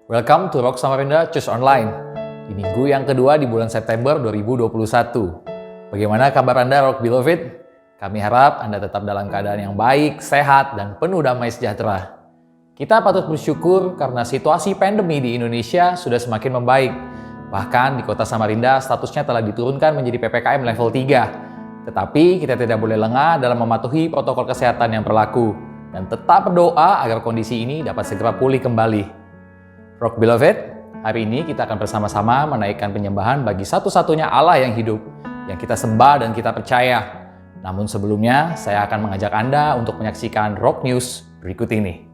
Welcome to Rock Samarinda Church Online, di minggu yang kedua di bulan September 2021. Bagaimana kabar Anda, Rock Beloved? Kami harap Anda tetap dalam keadaan yang baik, sehat, dan penuh damai sejahtera. Kita patut bersyukur karena situasi pandemi di Indonesia sudah semakin membaik. Bahkan di kota Samarinda statusnya telah diturunkan menjadi PPKM level 3. Tetapi kita tidak boleh lengah dalam mematuhi protokol kesehatan yang berlaku dan tetap berdoa agar kondisi ini dapat segera pulih kembali. Rock Beloved, hari ini kita akan bersama-sama menaikkan penyembahan bagi satu-satunya Allah yang hidup, yang kita sembah dan kita percaya. Namun sebelumnya, saya akan mengajak Anda untuk menyaksikan Rock News berikut ini.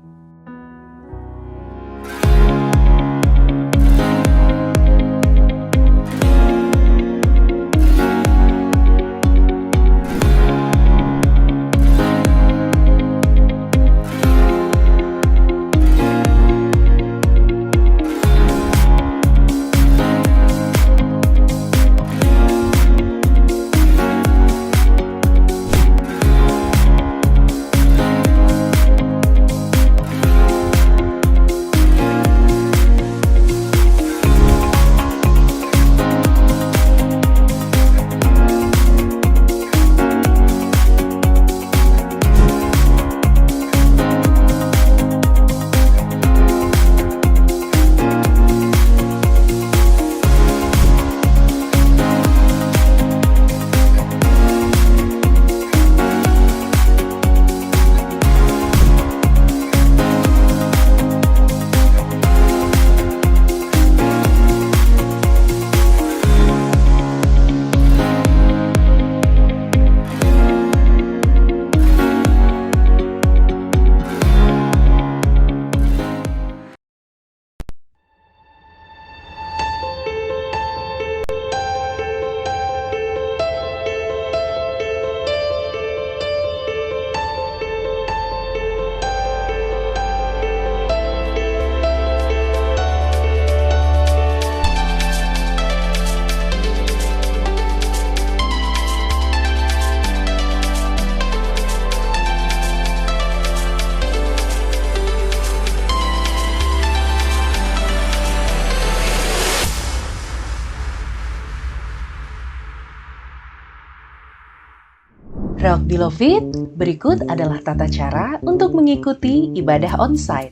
Rock Beloved, berikut adalah tata cara untuk mengikuti ibadah onsite.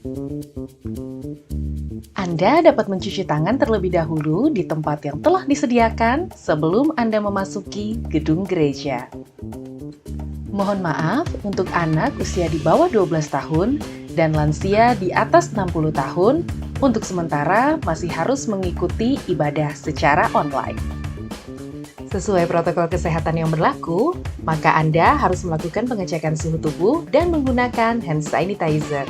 Anda dapat mencuci tangan terlebih dahulu di tempat yang telah disediakan sebelum Anda memasuki gedung gereja. Mohon maaf untuk anak usia di bawah 12 tahun dan lansia di atas 60 tahun, untuk sementara masih harus mengikuti ibadah secara online. Sesuai protokol kesehatan yang berlaku, maka Anda harus melakukan pengecekan suhu tubuh dan menggunakan hand sanitizer.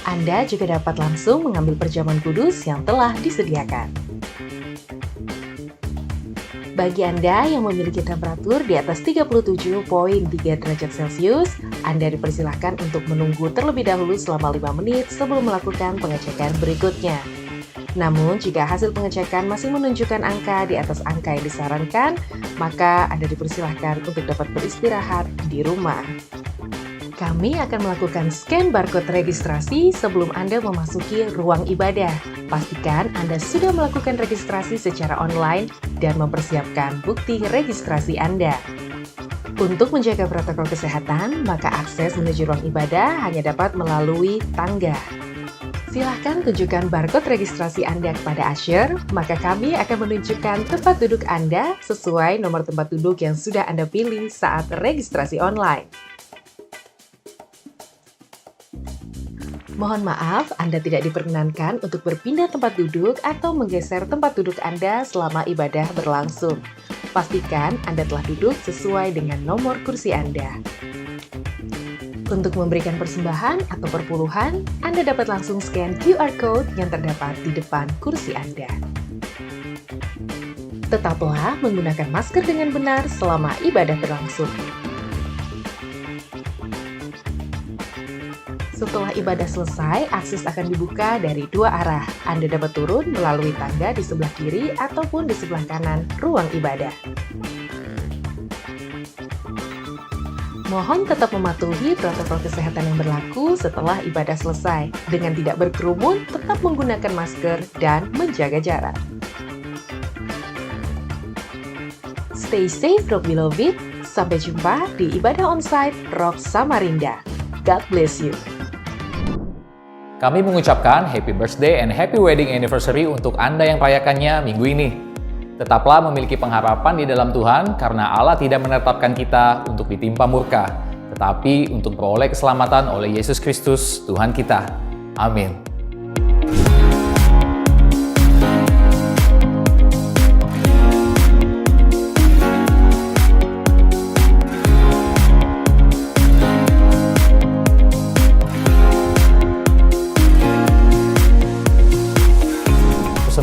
Anda juga dapat langsung mengambil perjamuan kudus yang telah disediakan. Bagi Anda yang memiliki temperatur di atas 37,3 derajat Celcius, Anda dipersilahkan untuk menunggu terlebih dahulu selama 5 menit sebelum melakukan pengecekan berikutnya. Namun, jika hasil pengecekan masih menunjukkan angka di atas angka yang disarankan, maka Anda dipersilahkan untuk dapat beristirahat di rumah. Kami akan melakukan scan barcode registrasi sebelum Anda memasuki ruang ibadah. Pastikan Anda sudah melakukan registrasi secara online dan mempersiapkan bukti registrasi Anda. Untuk menjaga protokol kesehatan, maka akses menuju ruang ibadah hanya dapat melalui tangga. Silahkan tunjukkan barcode registrasi Anda kepada usher, maka kami akan menunjukkan tempat duduk Anda sesuai nomor tempat duduk yang sudah Anda pilih saat registrasi online. Mohon maaf, Anda tidak diperkenankan untuk berpindah tempat duduk atau menggeser tempat duduk Anda selama ibadah berlangsung. Pastikan Anda telah duduk sesuai dengan nomor kursi Anda. Untuk memberikan persembahan atau perpuluhan, Anda dapat langsung scan QR Code yang terdapat di depan kursi Anda. Tetaplah menggunakan masker dengan benar selama ibadah berlangsung. Setelah ibadah selesai, akses akan dibuka dari dua arah. Anda dapat turun melalui tangga di sebelah kiri ataupun di sebelah kanan ruang ibadah. Mohon tetap mematuhi protokol kesehatan yang berlaku setelah ibadah selesai, dengan tidak berkerumun, tetap menggunakan masker, dan menjaga jarak. Stay safe, Rock Beloved. Sampai jumpa di ibadah onsite Rock Samarinda. God bless you. Kami mengucapkan happy birthday and happy wedding anniversary untuk Anda yang merayakannya minggu ini. Tetaplah memiliki pengharapan di dalam Tuhan karena Allah tidak menetapkan kita untuk ditimpa murka, tetapi untuk peroleh keselamatan oleh Yesus Kristus, Tuhan kita. Amin.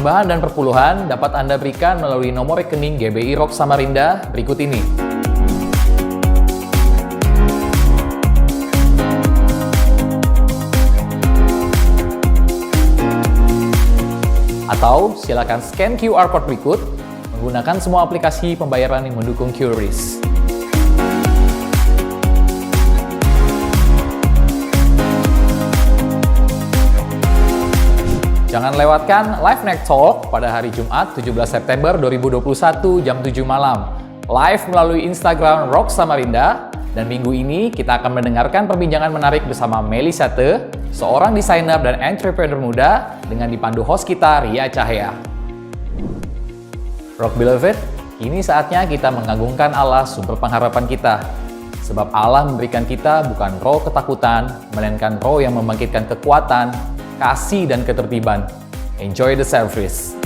Persembahan dan perpuluhan dapat Anda berikan melalui nomor rekening GBI Rock Samarinda berikut ini. Atau silakan scan QR Code berikut menggunakan semua aplikasi pembayaran yang mendukung QRIS. Jangan lewatkan Live Next Talk pada hari Jumat 17 September 2021 jam 7 malam. Live melalui Instagram Rock Samarinda. Dan minggu ini kita akan mendengarkan perbincangan menarik bersama Meli Sate, seorang desainer dan entrepreneur muda dengan dipandu host kita Ria Cahaya. Rock Beloved, kini saatnya kita mengagungkan Allah sumber pengharapan kita. Sebab Allah memberikan kita bukan roh ketakutan, melainkan roh yang membangkitkan kekuatan, kasih dan ketertiban. Enjoy the service.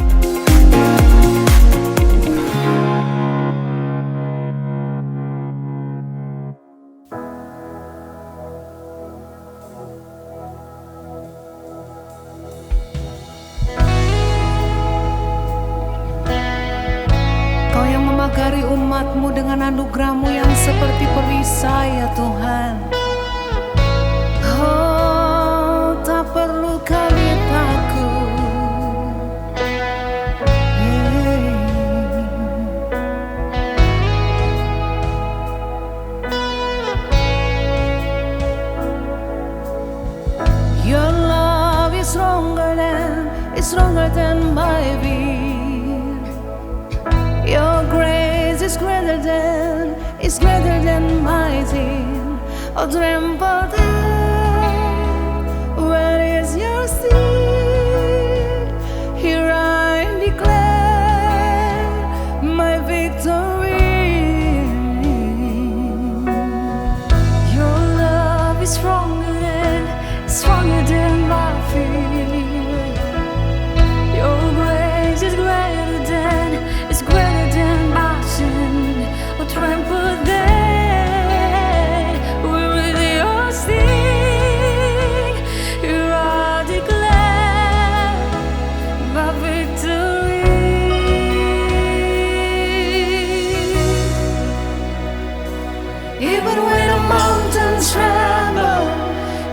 Kau yang memagari umat-Mu dengan anugerah-Mu yang seperti perisai, ya Tuhan. Tak perlu kami takut. Your love is stronger than my fear. Your grace is greater than my sin. Oh, tremble where is your seed? Here I declare my victory. Your love is stronger than my fear. Your grace is greater than my sin. Oh, trample there where is your seed? Here I declare my victory. Even when the mountains tremble,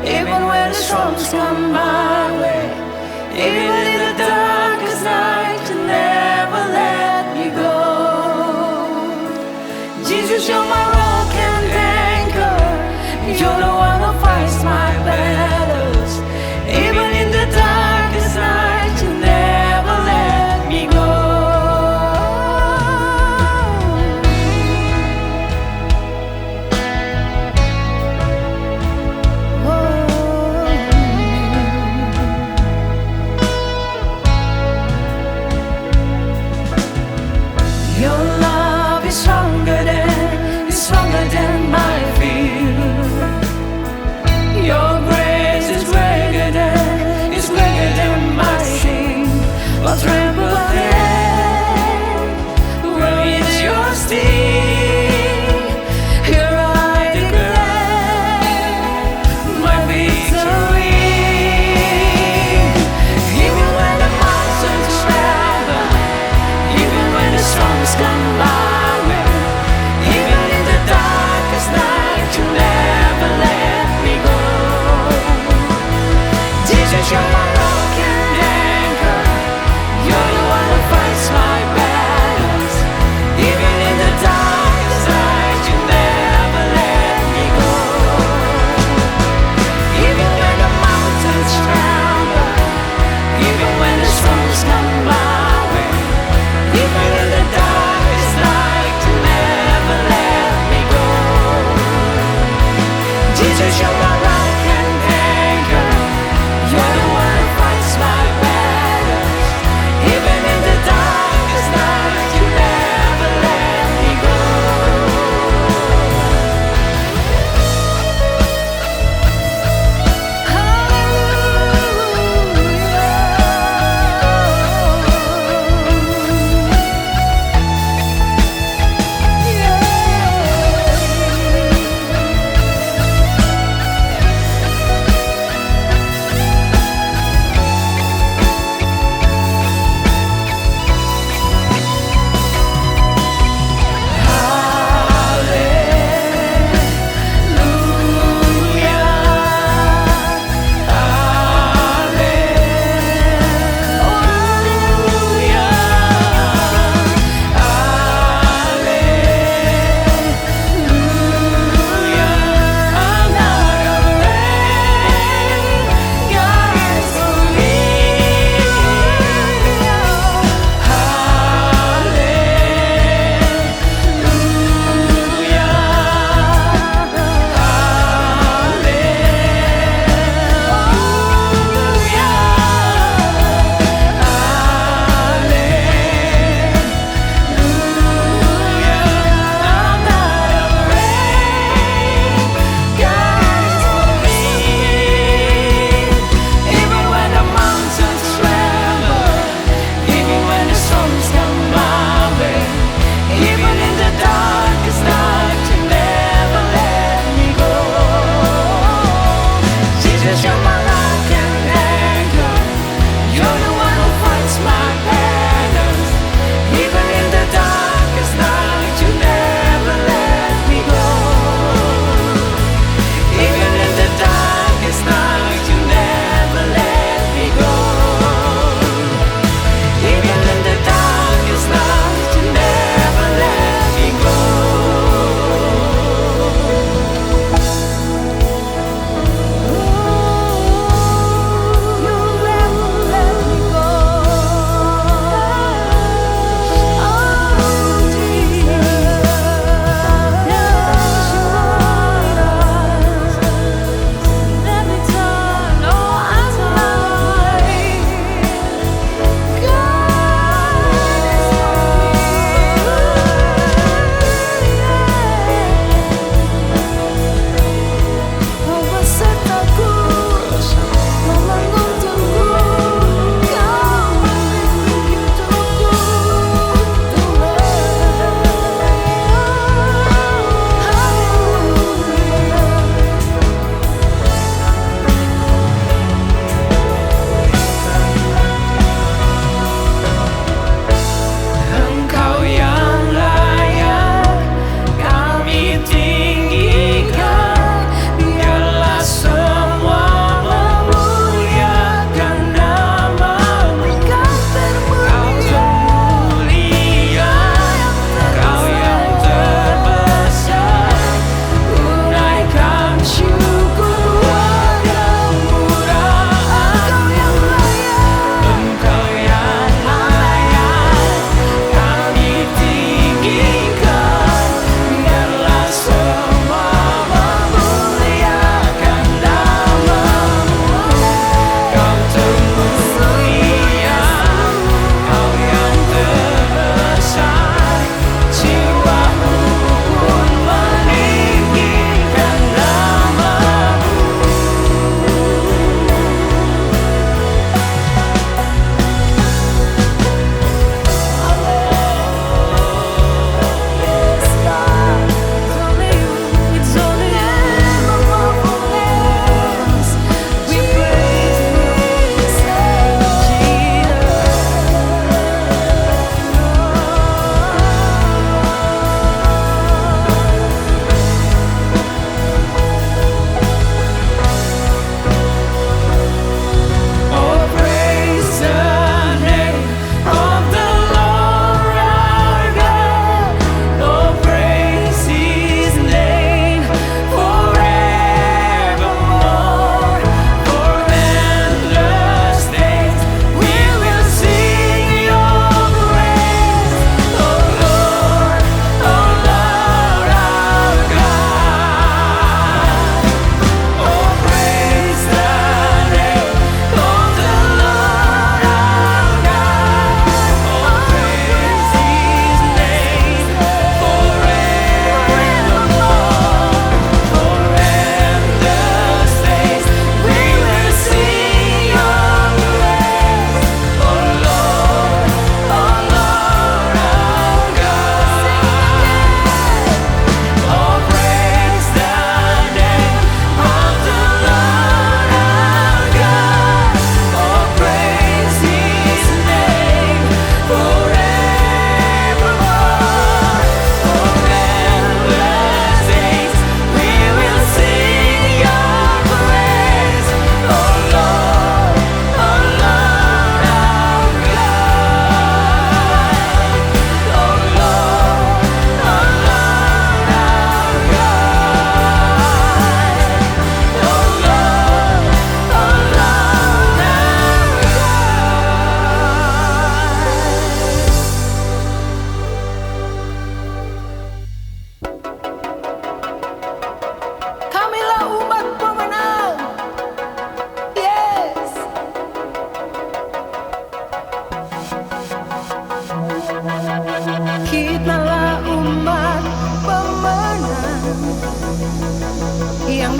even when the storms come my way, even in the darkest night, you never let me go. Jesus, you're my rock and anchor. You're the one who fights my battles. Even in the darkest night, you never let me go.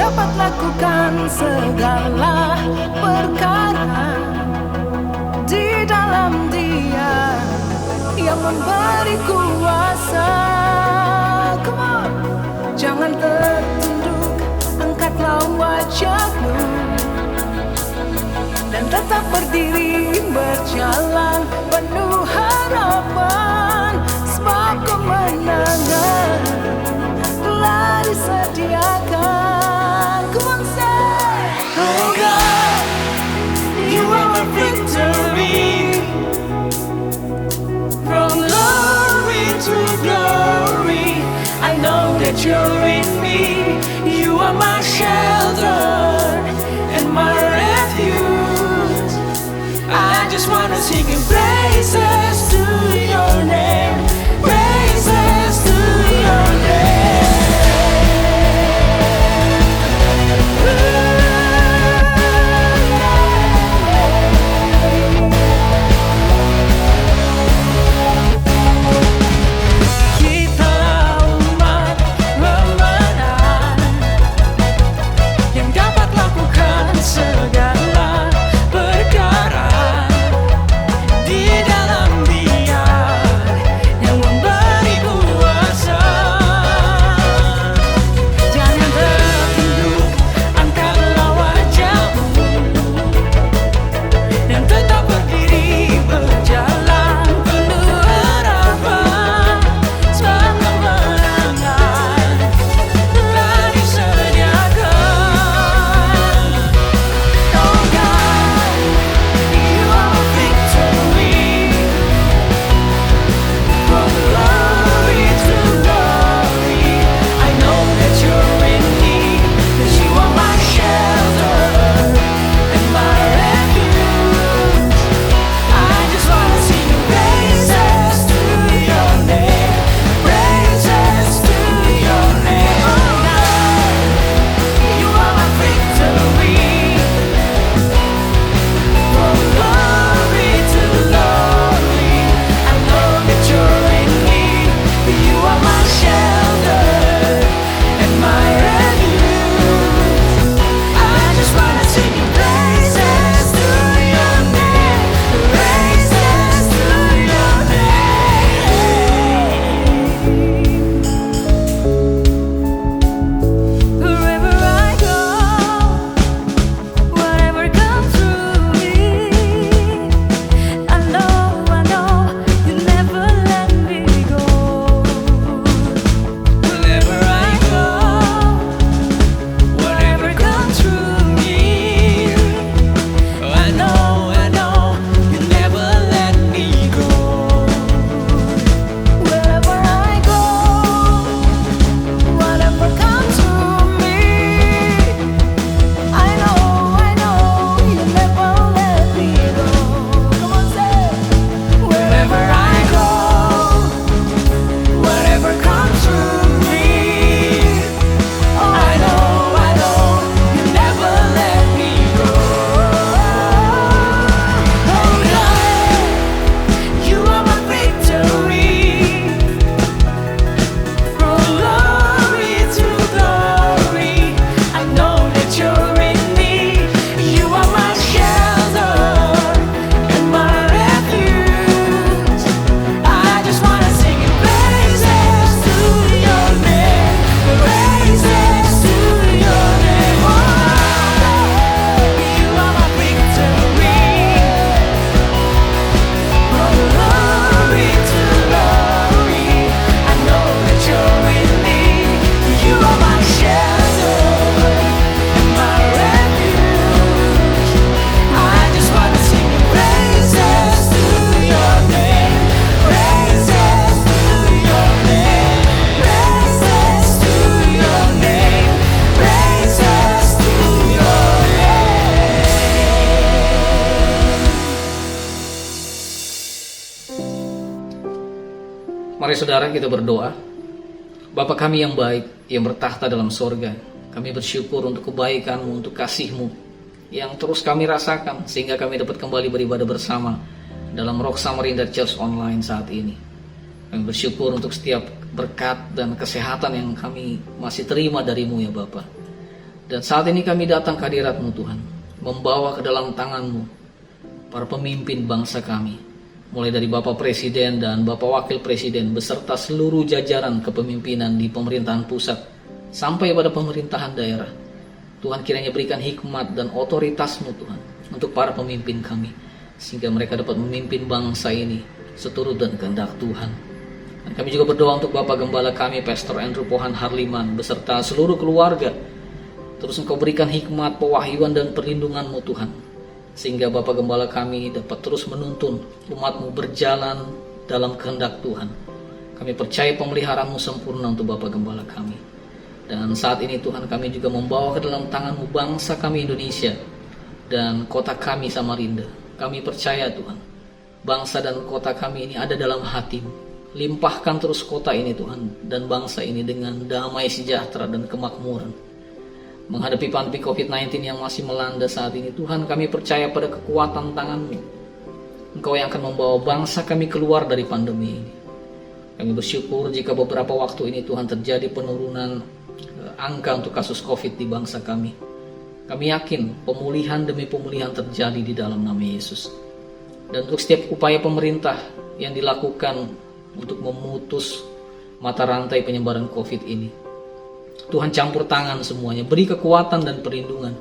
dapat lakukan segala perkara di dalam Dia yang memberi kuasa. Come on, jangan tertunduk, angkatlah wajahmu dan tetap berdiri, berjalan penuh harapan, sebab kemenangan telah disediakan. Come on, say, oh God, You are my victory. From glory to glory, I know that You're in me. You are my shelter and my refuge. I just wanna sing your praises to Your name, praises to Your name. Kita umat pemenang yang dapat lakukan segala perkara di dalam Dia yang memberi kuasa. Jangan tertunduk, angkatlah wajahmu dan tetap berdiri, berjalan penuh harapan, sebab kemenangan telah disediakan. Oh God, You are my victory. From glory to glory, I know that You're in me, 'cause You are my shelter and my refuge. I just wanna sing your praises to Your name, praises to Your name. Oh God, You are my victory. From glory to glory, I know that You're in me. You are my shelter and my refuge. I just wanna sing your praises to Your name, praises to Your name. Wherever I go, whatever comes through me, I know You never let me go. Wherever I go, whatever comes through me, I know You never let me go. Wherever I go, whatever comes through me, I know You never let me go. Come on, say, wherever I go, whatever comes through me, I know You never let me go. Oh God, You are my victory. From glory to glory, I know that You're in me. You are my shelter and my refuge. I just wanna sing your praises to Your name, praises to Your name. Oh, You are my victory. From glory to glory, I know that You're in me. You are my shelter and my refuge. I just wanna sing your praises to Your name, praises to Your name, praises to Your name, praises to Your name. Mari saudara kita berdoa. Bapa kami yang baik, yang bertahta dalam sorga, kami bersyukur untuk kebaikan-Mu, untuk kasih-Mu yang terus kami rasakan sehingga kami dapat kembali beribadah bersama dalam Rock Samarinda Church Online saat ini. Kami bersyukur untuk setiap berkat dan kesehatan yang kami masih terima dari-Mu ya Bapa. Dan saat ini kami datang ke hadirat-Mu Tuhan, membawa ke dalam tangan-Mu para pemimpin bangsa kami, mulai dari Bapak Presiden dan Bapak Wakil Presiden beserta seluruh jajaran kepemimpinan di pemerintahan pusat sampai pada pemerintahan daerah. Tuhan, kiranya berikan hikmat dan otoritas-Mu Tuhan untuk para pemimpin kami, sehingga mereka dapat memimpin bangsa ini seturut dan kehendak Tuhan. Dan kami juga berdoa untuk Bapak Gembala kami, Pastor Andrew Pohan Harliman, beserta seluruh keluarga. Terus Engkau berikan hikmat, pewahyuan, dan perlindungan-Mu Tuhan, sehingga Bapak Gembala kami dapat terus menuntun umat-Mu berjalan dalam kehendak Tuhan. Kami percaya pemeliharaan-Mu sempurna untuk Bapak Gembala kami. Dan saat ini Tuhan, kami juga membawa ke dalam tangan-Mu bangsa kami Indonesia dan kota kami Samarinda. Kami percaya Tuhan, bangsa dan kota kami ini ada dalam hati-Mu. Limpahkan terus kota ini Tuhan dan bangsa ini dengan damai sejahtera dan kemakmuran. Menghadapi pandemi COVID-19 yang masih melanda saat ini, Tuhan, kami percaya pada kekuatan tangan-Mu. Engkau yang akan membawa bangsa kami keluar dari pandemi ini. Kami bersyukur jika beberapa waktu ini Tuhan terjadi penurunan angka untuk kasus COVID di bangsa kami. Kami yakin pemulihan demi pemulihan terjadi di dalam nama Yesus. Dan untuk setiap upaya pemerintah yang dilakukan untuk memutus mata rantai penyebaran COVID ini, Tuhan campur tangan semuanya, beri kekuatan dan perlindungan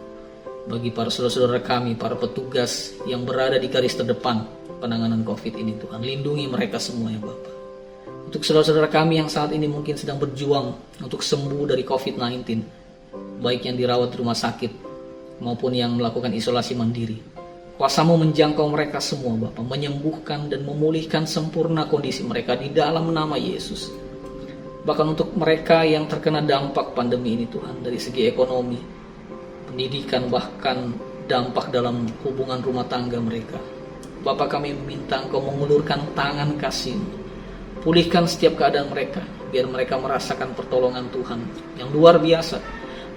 bagi para saudara-saudara kami, para petugas yang berada di garis terdepan penanganan COVID ini. Tuhan, lindungi mereka semua ya Bapak. Untuk saudara-saudara kami yang saat ini mungkin sedang berjuang untuk sembuh dari COVID-19, baik yang dirawat di rumah sakit maupun yang melakukan isolasi mandiri, Kuasa-Mu menjangkau mereka semua Bapa, menyembuhkan dan memulihkan sempurna kondisi mereka di dalam nama Yesus. Bahkan untuk mereka yang terkena dampak pandemi ini Tuhan, dari segi ekonomi, pendidikan, bahkan dampak dalam hubungan rumah tangga mereka, Bapa, kami meminta Engkau mengulurkan tangan kasih-Mu, pulihkan setiap keadaan mereka, biar mereka merasakan pertolongan Tuhan yang luar biasa,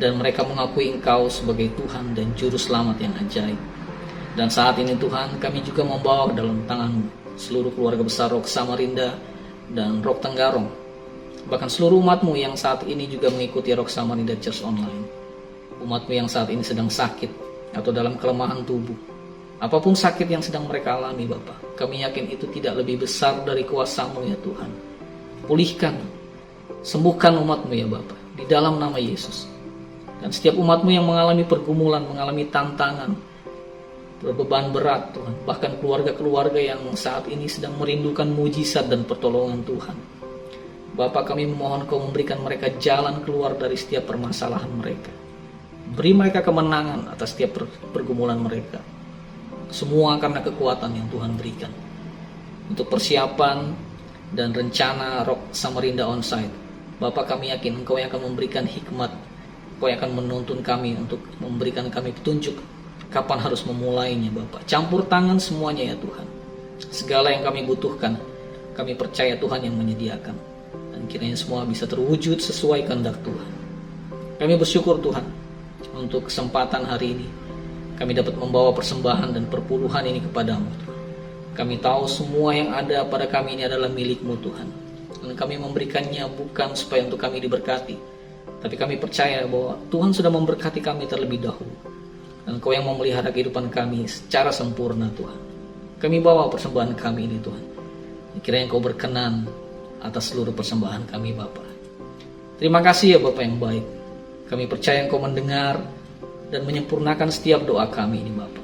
dan mereka mengakui Engkau sebagai Tuhan dan Juru Selamat yang ajaib. Dan saat ini Tuhan, kami juga membawa ke dalam tangan-Mu seluruh keluarga besar Rock Samarinda dan Rock Tenggarong, bahkan seluruh umat-Mu yang saat ini juga mengikuti Rock Samarinda Church Online. Umat-Mu yang saat ini sedang sakit atau dalam kelemahan tubuh, apapun sakit yang sedang mereka alami Bapa, kami yakin itu tidak lebih besar dari kuasa-Mu ya Tuhan. Pulihkan, sembuhkan umat-Mu ya Bapa, di dalam nama Yesus. Dan setiap umat-Mu yang mengalami pergumulan, mengalami tantangan, berbeban berat Tuhan, bahkan keluarga-keluarga yang saat ini sedang merindukan mujizat dan pertolongan Tuhan, Bapa, kami memohon Kau memberikan mereka jalan keluar dari setiap permasalahan mereka. Beri mereka kemenangan atas setiap pergumulan mereka. Semua karena kekuatan yang Tuhan berikan. Untuk persiapan dan rencana Rock Samarinda Onsite, Bapa, kami yakin Engkau yang akan memberikan hikmat, Engkau yang akan menuntun kami untuk memberikan kami petunjuk kapan harus memulainya Bapa. Campur tangan semuanya ya Tuhan. Segala yang kami butuhkan, kami percaya Tuhan yang menyediakan. Dan kiranya semua bisa terwujud sesuai kehendak Tuhan. Kami bersyukur Tuhan untuk kesempatan hari ini. Kami dapat membawa persembahan dan perpuluhan ini kepadamu Tuhan. Kami tahu semua yang ada pada kami ini adalah milik-Mu Tuhan. Dan kami memberikannya bukan supaya untuk kami diberkati, tapi kami percaya bahwa Tuhan sudah memberkati kami terlebih dahulu. Dan Engkau yang memelihara kehidupan kami secara sempurna Tuhan. Kami bawa persembahan kami ini Tuhan. Kiranya Engkau berkenan atas seluruh persembahan kami Bapa. Terima kasih ya Bapa yang baik. Kami percaya Engkau mendengar dan menyempurnakan setiap doa kami ini Bapa.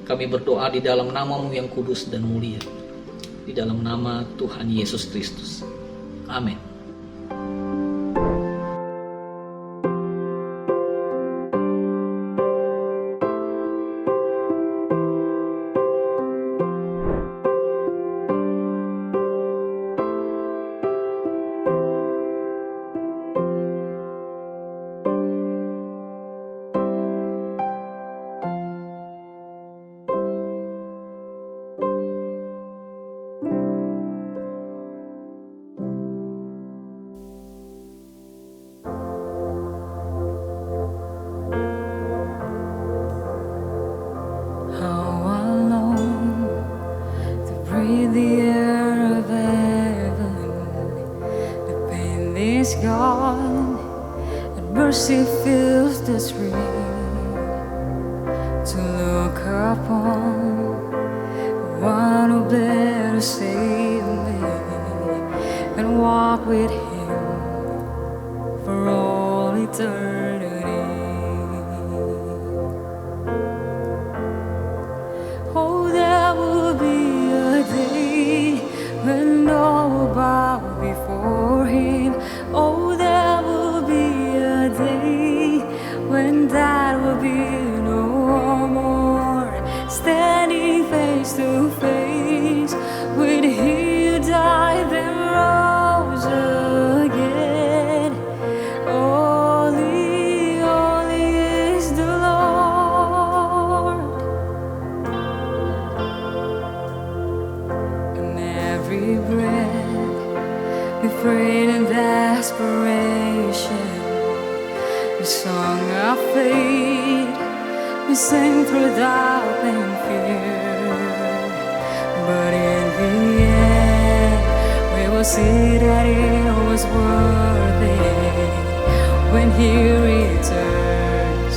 Kami berdoa di dalam nama-Mu yang kudus dan mulia. Di dalam nama Tuhan Yesus Kristus. Amin. mercy fills the street to look upon one who bled to save me and walk with him for all eternity. Oh, there will be a day when all will bow before him. Oh, there will be a day when that will be no more. Standing face to face with he who died and rose again. Holy, holy is the Lord. And every breath we prayed in desperation, the song of faith we sang through doubt and fear. But in the end, we will see that it was worth it when he returns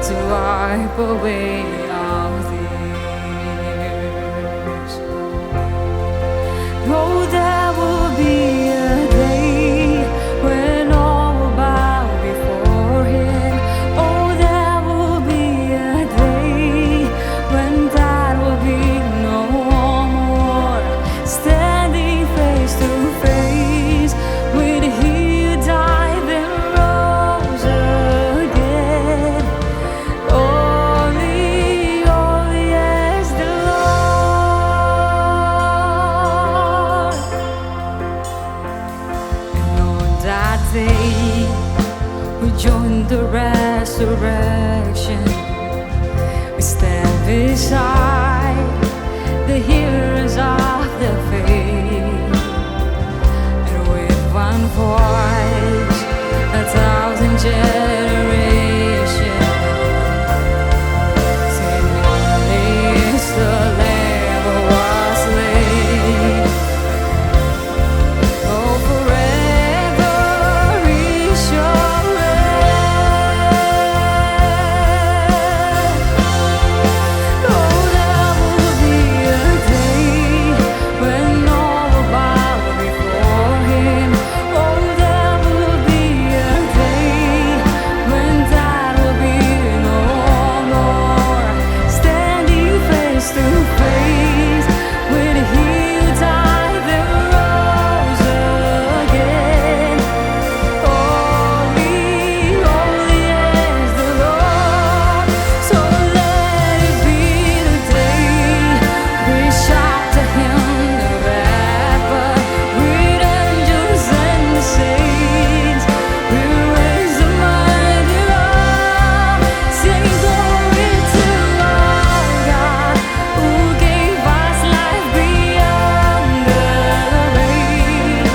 to wipe away our tears. Oh, there will be a day when all will bow before him. Oh, there will be a day when that will be no more. Standing face to face with he who died and rose again. Holy, holy is the Lord. And on that day, we join the resurrection. We stand beside the heroes of the faith, and with one voice, 1,000 generations sing, "Worthy is the Lamb who was slain." Oh, forever is your reign. Oh, there will be a day when all will bow before him. Oh, there will be a day when that will be no more. Standing face to face with he who died and rose again. Holy, holy is the Lord. So let it be the day we shout to him the rapper with angels and the saints. We raise the mighty up, sing glory to our God who gave us life beyond the grave.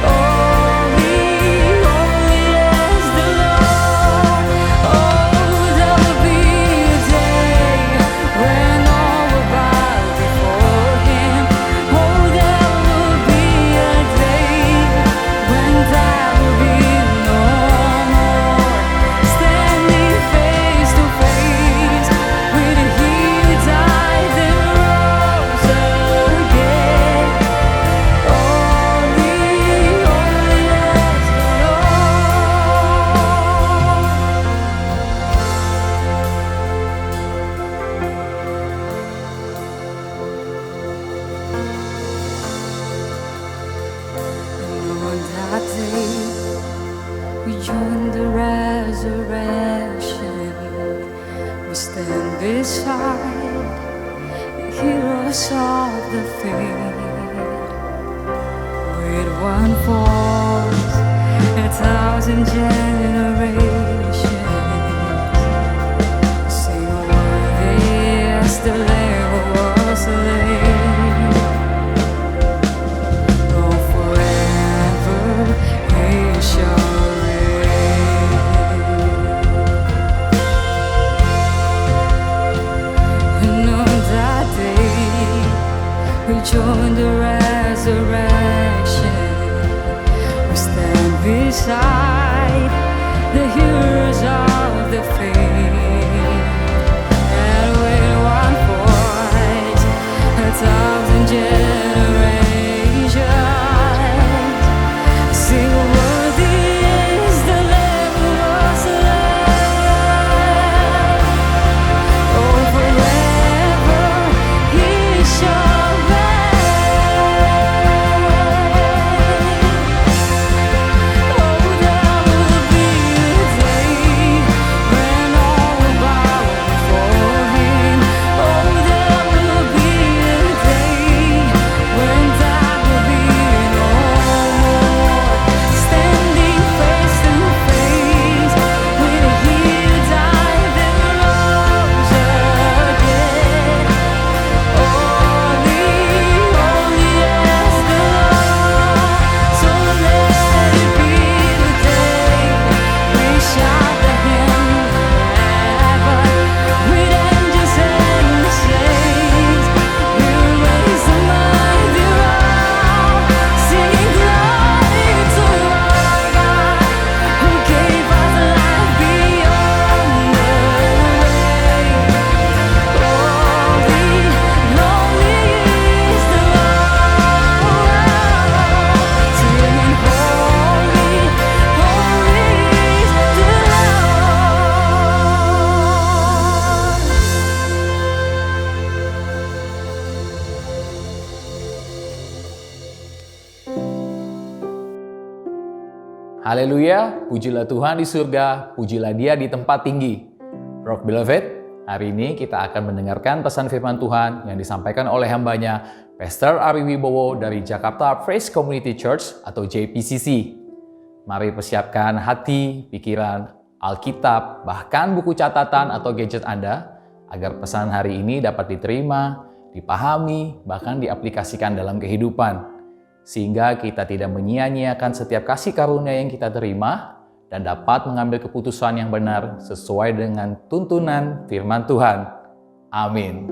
Holy, holy is the Lord. Oh, there will be a day when all will bow before him. Oh, there will be a day when that will be no more. Standing face to face with he who died and rose again. Holy, holy is the Lord. And on that day, we join the resurrection. We stand beside the heroes of the faith. With one voice, 1,000 generations sing, "Worthy is the Lamb who was slain." Oh, forever he shall reign. And on that day, we join the resurrection. We stand beside the heroes of the faith. And with one voice, 1,000 generations sing, worthy is the Lamb who was slain. Oh, forever He shall reign. Oh, there will be a day when all will bow before Him. Oh, there will be a day when that will be no more. Standing face to face with He who died and rose again. Holy, holy is the Lord. So let it be the day we shout the hymn forever. With angels and the saints, we'll raise the mighty round, singing glory to our God, who gave us life beyond the grave. Holy, holy is the Lord. Singing holy, holy is the Haleluya, pujilah Tuhan di surga, pujilah Dia di tempat tinggi. Rock Beloved, hari ini kita akan mendengarkan pesan firman Tuhan yang disampaikan oleh hambanya, Pastor Ari Wibowo dari Jakarta Praise Community Church atau JPCC. Mari persiapkan hati, pikiran, Alkitab, bahkan buku catatan atau gadget Anda, agar pesan hari ini dapat diterima, dipahami, bahkan diaplikasikan dalam kehidupan. Sehingga kita tidak menyia-nyiakan setiap kasih karunia yang kita terima dan dapat mengambil keputusan yang benar sesuai dengan tuntunan firman Tuhan. Amin.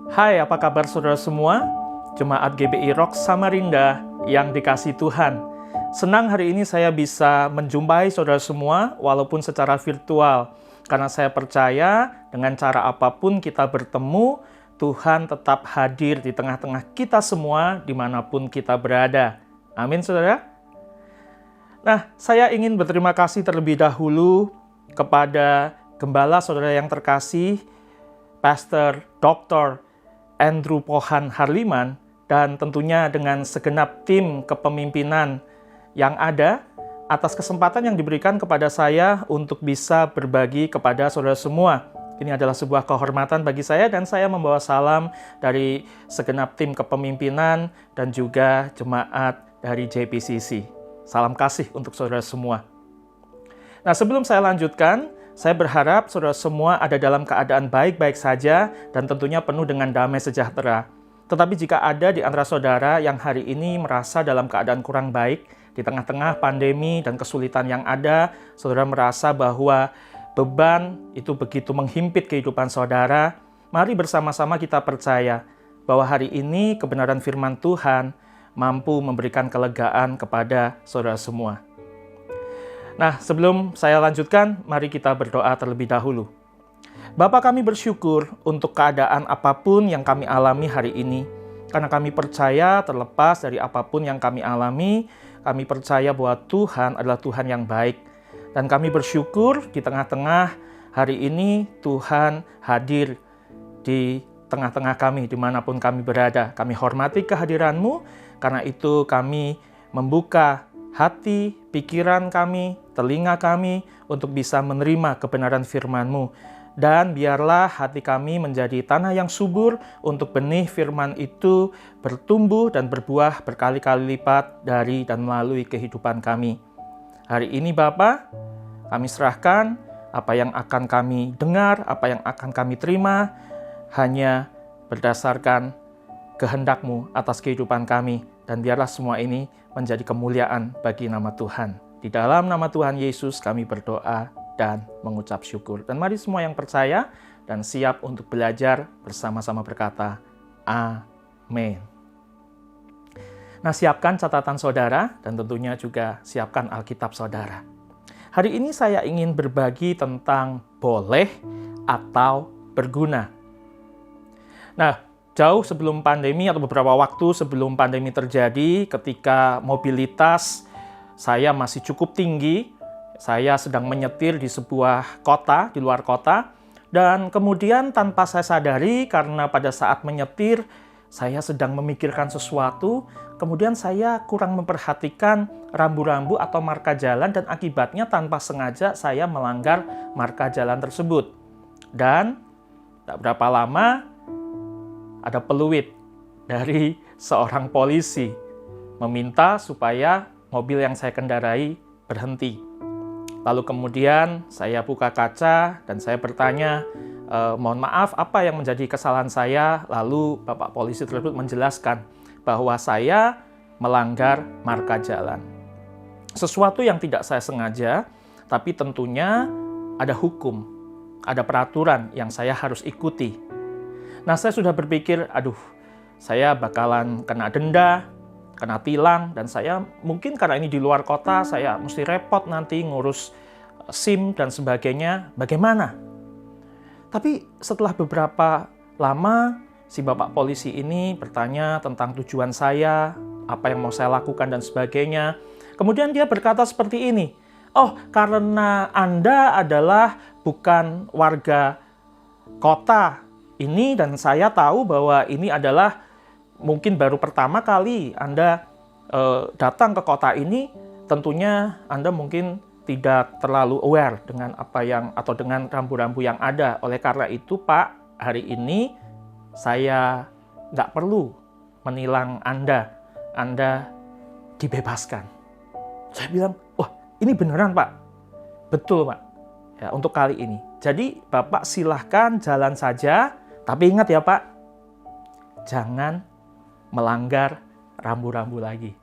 Hai, apa kabar saudara semua? Jemaat GBI Rock Samarinda yang dikasihi Tuhan. Senang hari ini saya bisa menjumpai saudara semua walaupun secara virtual. Karena saya percaya dengan cara apapun kita bertemu, Tuhan tetap hadir di tengah-tengah kita semua dimanapun kita berada. Amin saudara. Nah, saya ingin berterima kasih terlebih dahulu kepada Gembala saudara yang terkasih, Pastor Dr. Andrew Pohan Harliman, dan tentunya dengan segenap tim kepemimpinan yang ada atas kesempatan yang diberikan kepada saya untuk bisa berbagi kepada saudara semua. Ini adalah sebuah kehormatan bagi saya dan saya membawa salam dari segenap tim kepemimpinan dan juga jemaat dari JPCC. Salam kasih untuk saudara semua. Nah, sebelum saya lanjutkan, saya berharap saudara semua ada dalam keadaan baik-baik saja dan tentunya penuh dengan damai sejahtera. Tetapi jika ada di antara saudara yang hari ini merasa dalam keadaan kurang baik, di tengah-tengah pandemi dan kesulitan yang ada, saudara merasa bahwa beban itu begitu menghimpit kehidupan saudara, mari bersama-sama kita percaya bahwa hari ini kebenaran firman Tuhan mampu memberikan kelegaan kepada saudara semua. Nah, sebelum saya lanjutkan, mari kita berdoa terlebih dahulu. Bapa, kami bersyukur untuk keadaan apapun yang kami alami hari ini. Karena kami percaya terlepas dari apapun yang kami alami, kami percaya bahwa Tuhan adalah Tuhan yang baik. Dan kami bersyukur di tengah-tengah hari ini Tuhan hadir di tengah-tengah kami dimanapun kami berada. Kami hormati kehadiran-Mu, karena itu kami membuka hati, pikiran kami, telinga kami untuk bisa menerima kebenaran firman-Mu. Dan biarlah hati kami menjadi tanah yang subur untuk benih firman itu bertumbuh dan berbuah berkali-kali lipat dari dan melalui kehidupan kami. Hari ini Bapa, kami serahkan apa yang akan kami dengar, apa yang akan kami terima, hanya berdasarkan kehendak-Mu atas kehidupan kami. Dan biarlah semua ini menjadi kemuliaan bagi nama Tuhan. Di dalam nama Tuhan Yesus kami berdoa. dan mengucap syukur. Dan mari semua yang percaya dan siap untuk belajar bersama-sama berkata, amin. Nah, siapkan catatan saudara dan tentunya juga siapkan Alkitab saudara. Hari ini saya ingin berbagi tentang boleh atau berguna. Nah, jauh sebelum pandemi atau beberapa waktu sebelum pandemi terjadi, ketika mobilitas saya masih cukup tinggi, saya sedang menyetir di sebuah kota, di luar kota, dan kemudian tanpa saya sadari karena pada saat menyetir, saya sedang memikirkan sesuatu, kemudian saya kurang memperhatikan rambu-rambu atau marka jalan dan akibatnya tanpa sengaja saya melanggar marka jalan tersebut. Dan tak berapa lama, ada peluit dari seorang polisi meminta supaya mobil yang saya kendarai berhenti. Lalu kemudian saya buka kaca dan saya bertanya, mohon maaf apa yang menjadi kesalahan saya? Lalu Bapak polisi tersebut menjelaskan bahwa saya melanggar marka jalan. Sesuatu yang tidak saya sengaja, tapi tentunya ada hukum, ada peraturan yang saya harus ikuti. Nah, saya sudah berpikir, aduh, saya bakalan kena denda, kena tilang, dan saya mungkin karena ini di luar kota, saya mesti repot nanti ngurus SIM dan sebagainya, bagaimana? Tapi setelah beberapa lama, si Bapak polisi ini bertanya tentang tujuan saya, apa yang mau saya lakukan dan sebagainya. Kemudian dia berkata seperti ini, oh, karena Anda adalah bukan warga kota ini dan saya tahu bahwa ini adalah mungkin baru pertama kali Anda datang ke kota ini, tentunya Anda mungkin tidak terlalu aware dengan apa yang atau dengan rambu-rambu yang ada. Oleh karena itu, Pak, hari ini saya nggak perlu menilang Anda. Anda dibebaskan. Saya bilang, wah, ini beneran, Pak? Betul, Pak. Ya, untuk kali ini. Jadi, Bapak silahkan jalan saja, tapi ingat ya, Pak, jangan melanggar rambu-rambu lagi.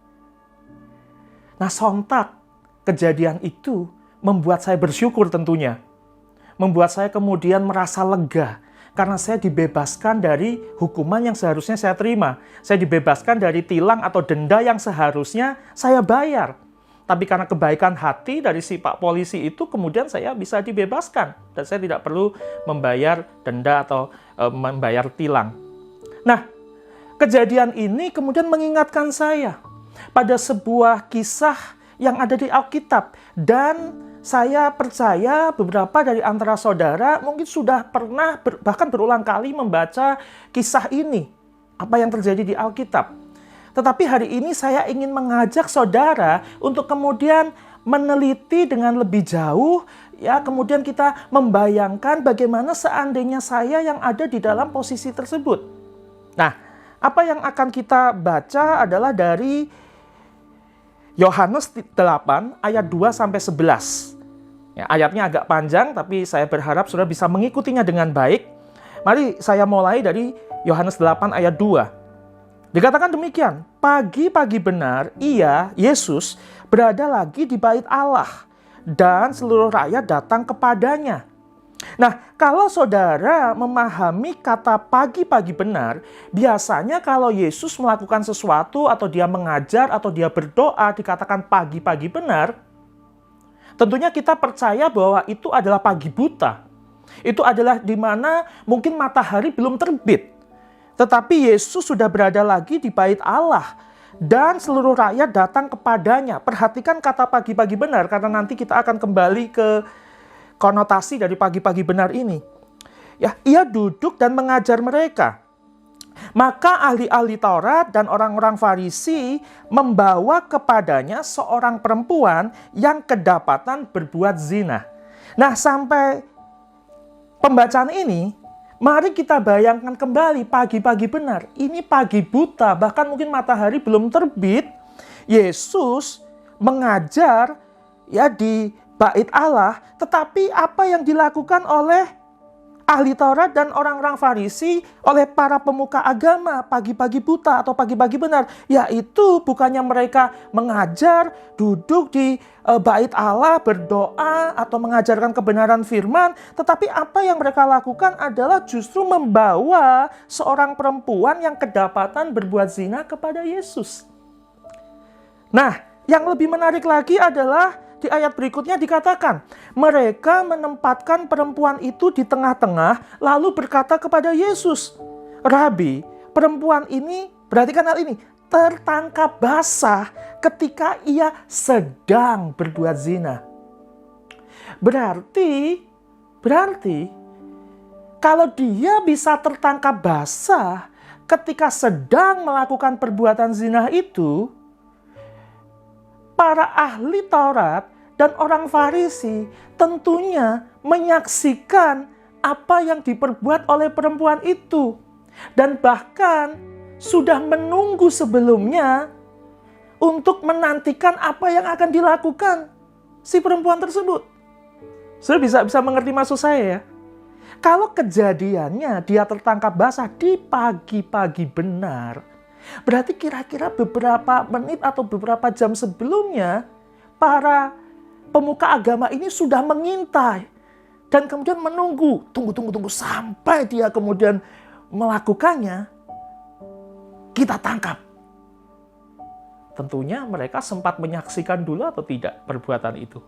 Nah, sontak kejadian itu membuat saya bersyukur tentunya. Membuat saya kemudian merasa lega karena saya dibebaskan dari hukuman yang seharusnya saya terima. Saya dibebaskan dari tilang atau denda yang seharusnya saya bayar. Tapi karena kebaikan hati dari si Pak polisi itu, kemudian saya bisa dibebaskan. Dan saya tidak perlu membayar denda atau membayar tilang. Nah, kejadian ini kemudian mengingatkan saya pada sebuah kisah yang ada di Alkitab. Dan saya percaya beberapa dari antara saudara mungkin sudah pernah bahkan berulang kali membaca kisah ini. Apa yang terjadi di Alkitab. Tetapi hari ini saya ingin mengajak saudara untuk kemudian meneliti dengan lebih jauh, ya, kemudian kita membayangkan bagaimana seandainya saya yang ada di dalam posisi tersebut. Nah, apa yang akan kita baca adalah dari Yohanes 8 ayat 2 sampai 11. Ya, ayatnya agak panjang tapi saya berharap saudara bisa mengikutinya dengan baik. Mari saya mulai dari Yohanes 8 ayat 2. Dikatakan demikian, pagi-pagi benar ia, Yesus, berada lagi di bait Allah dan seluruh rakyat datang kepadanya. Nah, kalau saudara memahami kata pagi-pagi benar, biasanya kalau Yesus melakukan sesuatu atau dia mengajar atau dia berdoa dikatakan pagi-pagi benar, tentunya kita percaya bahwa itu adalah pagi buta. Itu adalah di mana mungkin matahari belum terbit. Tetapi Yesus sudah berada lagi di bait Allah dan seluruh rakyat datang kepadanya. Perhatikan kata pagi-pagi benar karena nanti kita akan kembali ke konotasi dari pagi-pagi benar ini. Ya, ia duduk dan mengajar mereka. Maka ahli-ahli Taurat dan orang-orang Farisi membawa kepadanya seorang perempuan yang kedapatan berbuat zina. Nah, sampai pembacaan ini, mari kita bayangkan kembali pagi-pagi benar. Ini pagi buta, bahkan mungkin matahari belum terbit. Yesus mengajar ya di bait Allah, tetapi apa yang dilakukan oleh ahli Taurat dan orang-orang Farisi oleh para pemuka agama pagi-pagi buta atau pagi-pagi benar, yaitu bukannya mereka mengajar, duduk di bait Allah, berdoa atau mengajarkan kebenaran firman, tetapi apa yang mereka lakukan adalah justru membawa seorang perempuan yang kedapatan berbuat zina kepada Yesus. Nah, yang lebih menarik lagi adalah di ayat berikutnya dikatakan, mereka menempatkan perempuan itu di tengah-tengah lalu berkata kepada Yesus, Rabi, perempuan ini, perhatikan hal ini, tertangkap basah ketika ia sedang berbuat zina. Berarti kalau dia bisa tertangkap basah ketika sedang melakukan perbuatan zina itu, para ahli Taurat dan orang Farisi tentunya menyaksikan apa yang diperbuat oleh perempuan itu. Dan bahkan sudah menunggu sebelumnya untuk menantikan apa yang akan dilakukan si perempuan tersebut. Saya bisa mengerti maksud saya ya. Kalau kejadiannya dia tertangkap basah di pagi-pagi benar, berarti kira-kira beberapa menit atau beberapa jam sebelumnya, para pemuka agama ini sudah mengintai. Dan kemudian menunggu, tunggu sampai dia kemudian melakukannya, kita tangkap. Tentunya mereka sempat menyaksikan dulu atau tidak perbuatan itu.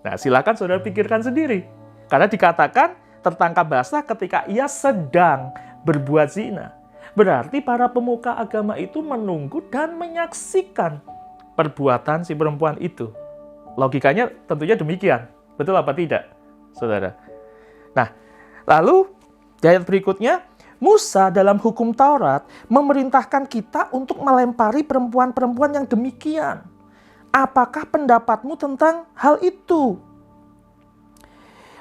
Nah, silakan saudara pikirkan sendiri. Karena dikatakan tertangkap basah ketika ia sedang berbuat zina. Berarti para pemuka agama itu menunggu dan menyaksikan perbuatan si perempuan itu. Logikanya tentunya demikian. Betul apa tidak, saudara? Nah, lalu di ayat berikutnya, Musa dalam hukum Taurat memerintahkan kita untuk melempari perempuan-perempuan yang demikian. Apakah pendapatmu tentang hal itu?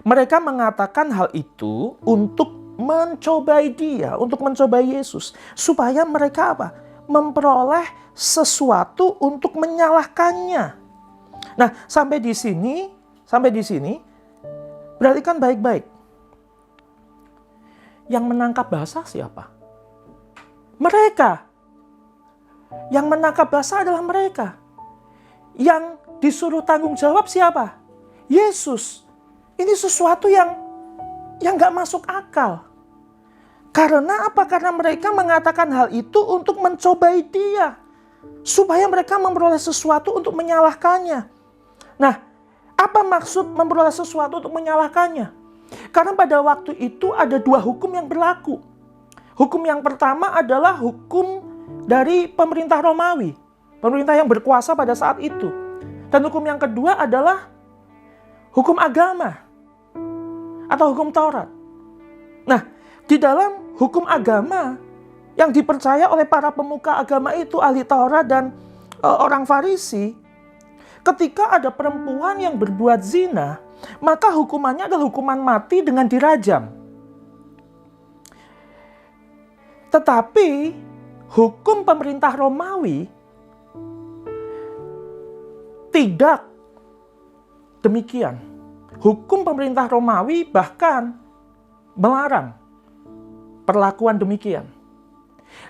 Mereka mengatakan hal itu untuk mencobai dia, untuk mencobai Yesus, supaya mereka apa? Memperoleh sesuatu untuk menyalahkannya. Nah, sampai di sini, perhatikan baik-baik. Yang menangkap basah siapa? Mereka. Yang menangkap basah adalah mereka. Yang disuruh tanggung jawab siapa? Yesus. Ini sesuatu yang nggak masuk akal. Karena apa? Karena mereka mengatakan hal itu untuk mencobai dia. Supaya mereka memperoleh sesuatu untuk menyalahkannya. Nah, apa maksud memperoleh sesuatu untuk menyalahkannya? Karena pada waktu itu ada dua hukum yang berlaku. Hukum yang pertama adalah hukum dari pemerintah Romawi. Pemerintah yang berkuasa pada saat itu. Dan hukum yang kedua adalah hukum agama. Atau hukum Taurat. Nah, di dalam hukum agama yang dipercaya oleh para pemuka agama itu, ahli Taurat dan orang Farisi, ketika ada perempuan yang berbuat zina, maka hukumannya adalah hukuman mati dengan dirajam. Tetapi hukum pemerintah Romawi tidak demikian. Hukum pemerintah Romawi bahkan melarang perlakuan demikian.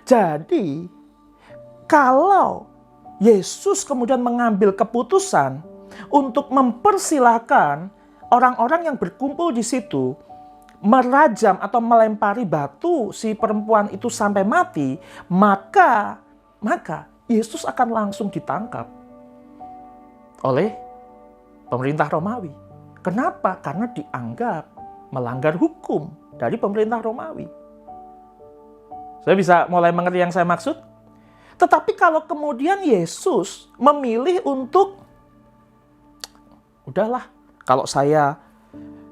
Jadi, kalau Yesus kemudian mengambil keputusan untuk mempersilahkan orang-orang yang berkumpul di situ merajam atau melempari batu si perempuan itu sampai mati, maka Yesus akan langsung ditangkap oleh pemerintah Romawi. Kenapa? Karena dianggap melanggar hukum dari pemerintah Romawi. Saya bisa mulai mengerti yang saya maksud? Tetapi kalau kemudian Yesus memilih untuk, udahlah, kalau saya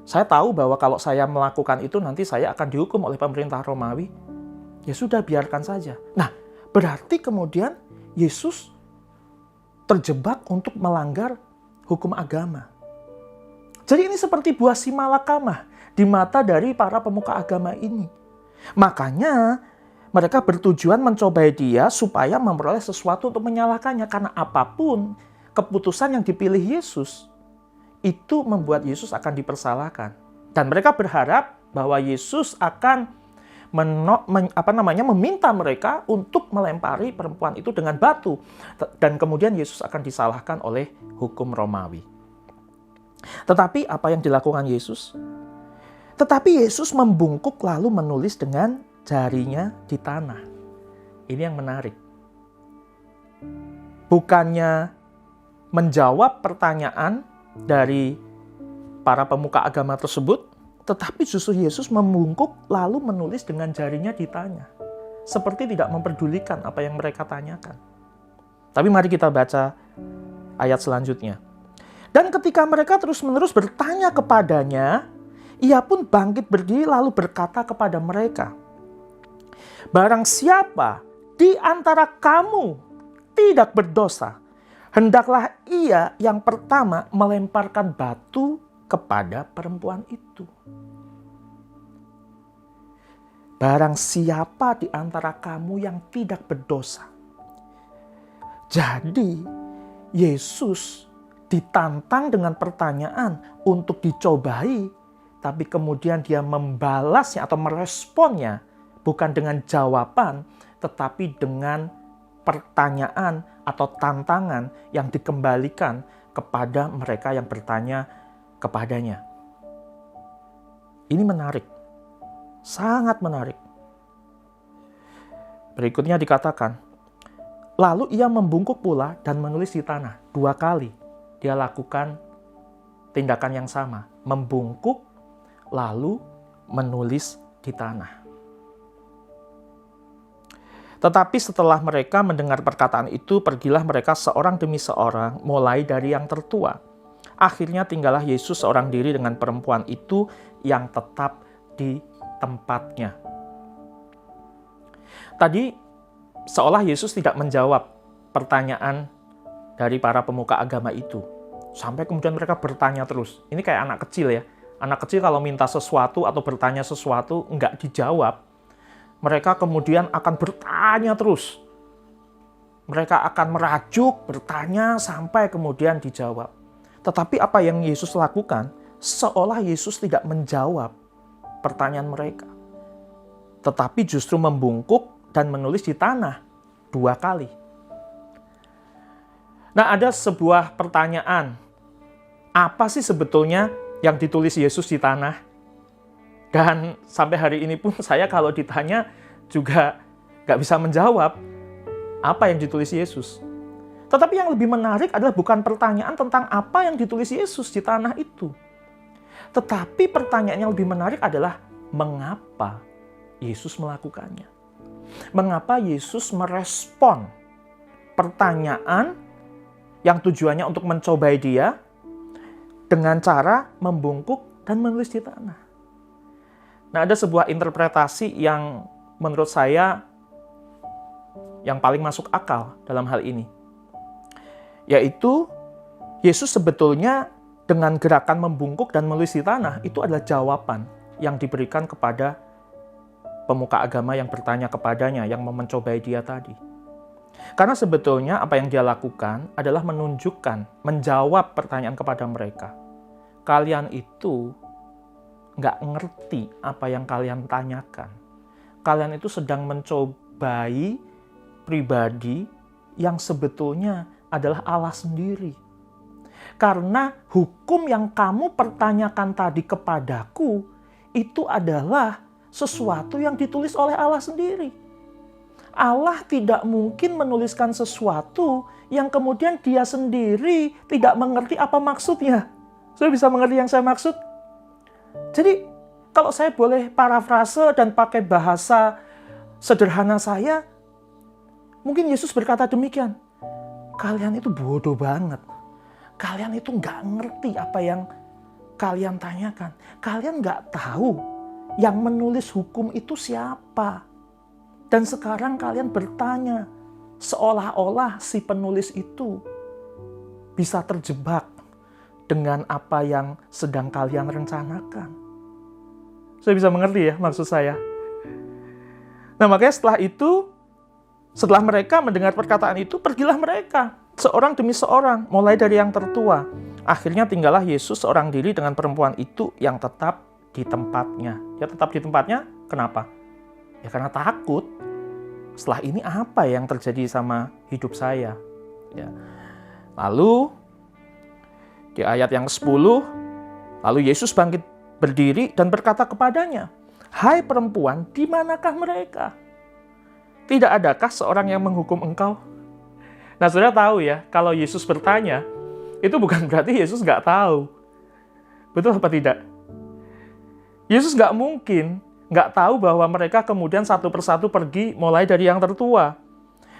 tahu bahwa kalau saya melakukan itu nanti saya akan dihukum oleh pemerintah Romawi, ya sudah, biarkan saja. Nah, berarti kemudian Yesus terjebak untuk melanggar hukum agama. Jadi ini seperti buah simalakama di mata dari para pemuka agama ini. Makanya mereka bertujuan mencobai dia supaya memperoleh sesuatu untuk menyalahkannya. Karena apapun keputusan yang dipilih Yesus, itu membuat Yesus akan dipersalahkan. Dan mereka berharap bahwa Yesus akan meminta mereka untuk melempari perempuan itu dengan batu. Dan kemudian Yesus akan disalahkan oleh hukum Romawi. Tetapi apa yang dilakukan Yesus? Tetapi Yesus membungkuk lalu menulis dengan jarinya di tanah. Ini yang menarik. Bukannya menjawab pertanyaan dari para pemuka agama tersebut, tetapi justru Yesus membungkuk lalu menulis dengan jarinya di tanah. Seperti tidak memperdulikan apa yang mereka tanyakan. Tapi mari kita baca ayat selanjutnya. Dan ketika mereka terus-menerus bertanya kepadanya, ia pun bangkit berdiri lalu berkata kepada mereka, barang siapa di antara kamu tidak berdosa, hendaklah ia yang pertama melemparkan batu kepada perempuan itu. Barang siapa di antara kamu yang tidak berdosa. Jadi, Yesus ditantang dengan pertanyaan untuk dicobai, tapi kemudian dia membalasnya atau meresponnya bukan dengan jawaban, tetapi dengan pertanyaan atau tantangan yang dikembalikan kepada mereka yang bertanya kepadanya. Ini menarik, sangat menarik. Berikutnya dikatakan, lalu ia membungkuk pula dan menulis di tanah. 2 kali dia lakukan tindakan yang sama, membungkuk lalu menulis di tanah. Tetapi setelah mereka mendengar perkataan itu, pergilah mereka seorang demi seorang, mulai dari yang tertua. Akhirnya tinggallah Yesus seorang diri dengan perempuan itu yang tetap di tempatnya. Tadi seolah Yesus tidak menjawab pertanyaan dari para pemuka agama itu. Sampai kemudian mereka bertanya terus. Ini kayak anak kecil ya. Anak kecil kalau minta sesuatu atau bertanya sesuatu nggak dijawab, mereka kemudian akan bertanya terus. Mereka akan merajuk, bertanya sampai kemudian dijawab. Tetapi apa yang Yesus lakukan, seolah Yesus tidak menjawab pertanyaan mereka. Tetapi justru membungkuk dan menulis di tanah 2 kali. Nah, ada sebuah pertanyaan. Apa sih sebetulnya yang ditulis Yesus di tanah? Dan sampai hari ini pun saya kalau ditanya juga gak bisa menjawab apa yang ditulis Yesus. Tetapi yang lebih menarik adalah bukan pertanyaan tentang apa yang ditulis Yesus di tanah itu. Tetapi pertanyaan yang lebih menarik adalah mengapa Yesus melakukannya. Mengapa Yesus merespon pertanyaan yang tujuannya untuk mencobai dia dengan cara membungkuk dan menulis di tanah. Nah, ada sebuah interpretasi yang menurut saya yang paling masuk akal dalam hal ini. Yaitu, Yesus sebetulnya dengan gerakan membungkuk dan menulis di tanah, itu adalah jawaban yang diberikan kepada pemuka agama yang bertanya kepadanya, yang mencobai dia tadi. Karena sebetulnya apa yang dia lakukan adalah menunjukkan, menjawab pertanyaan kepada mereka. Kalian itu nggak ngerti apa yang kalian tanyakan. Kalian itu sedang mencobai pribadi yang sebetulnya adalah Allah sendiri. Karena hukum yang kamu pertanyakan tadi kepadaku, itu adalah sesuatu yang ditulis oleh Allah sendiri. Allah tidak mungkin menuliskan sesuatu yang kemudian dia sendiri tidak mengerti apa maksudnya. Saya bisa mengerti yang saya maksud? Jadi, kalau saya boleh parafrase dan pakai bahasa sederhana saya, mungkin Yesus berkata demikian. Kalian itu bodoh banget. Kalian itu nggak ngerti apa yang kalian tanyakan. Kalian nggak tahu yang menulis hukum itu siapa. Dan sekarang kalian bertanya, seolah-olah si penulis itu bisa terjebak dengan apa yang sedang kalian rencanakan. Saya bisa mengerti ya maksud saya. Nah, makanya setelah itu, setelah mereka mendengar perkataan itu, pergilah mereka seorang demi seorang, mulai dari yang tertua. Akhirnya tinggallah Yesus seorang diri dengan perempuan itu yang tetap di tempatnya. Dia tetap di tempatnya, kenapa? Ya karena takut. Setelah ini apa yang terjadi sama hidup saya? Ya. Lalu di ayat yang ke-10, lalu Yesus bangkit berdiri dan berkata kepadanya, "Hai perempuan, di manakah mereka? Tidak adakah seorang yang menghukum engkau?" Nah, saudara tahu ya, kalau Yesus bertanya, itu bukan berarti Yesus nggak tahu. Betul apa tidak? Yesus nggak mungkin nggak tahu bahwa mereka kemudian satu persatu pergi mulai dari yang tertua.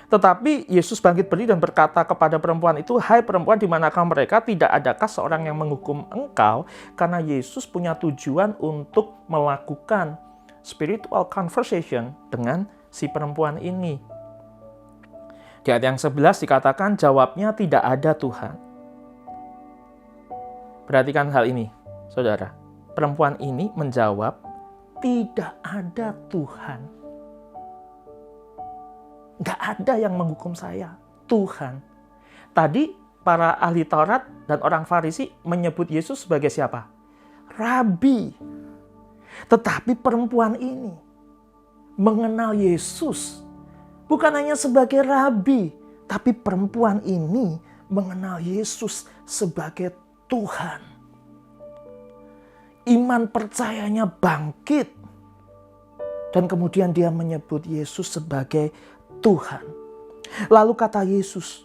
Tetapi Yesus bangkit berdiri dan berkata kepada perempuan itu, "Hai perempuan, di manakah mereka? Tidak adakah seorang yang menghukum engkau?" Karena Yesus punya tujuan untuk melakukan spiritual conversation dengan si perempuan ini. Di ayat yang 11 dikatakan, jawabnya, "Tidak ada Tuhan." Perhatikan hal ini, saudara. Perempuan ini menjawab, "Tidak ada Tuhan." Nggak ada yang menghukum saya, Tuhan. Tadi para ahli Taurat dan orang Farisi menyebut Yesus sebagai siapa? Rabi. Tetapi perempuan ini mengenal Yesus bukan hanya sebagai rabi, tapi perempuan ini mengenal Yesus sebagai Tuhan. Iman percayanya bangkit. Dan kemudian dia menyebut Yesus sebagai Tuhan. Lalu kata Yesus,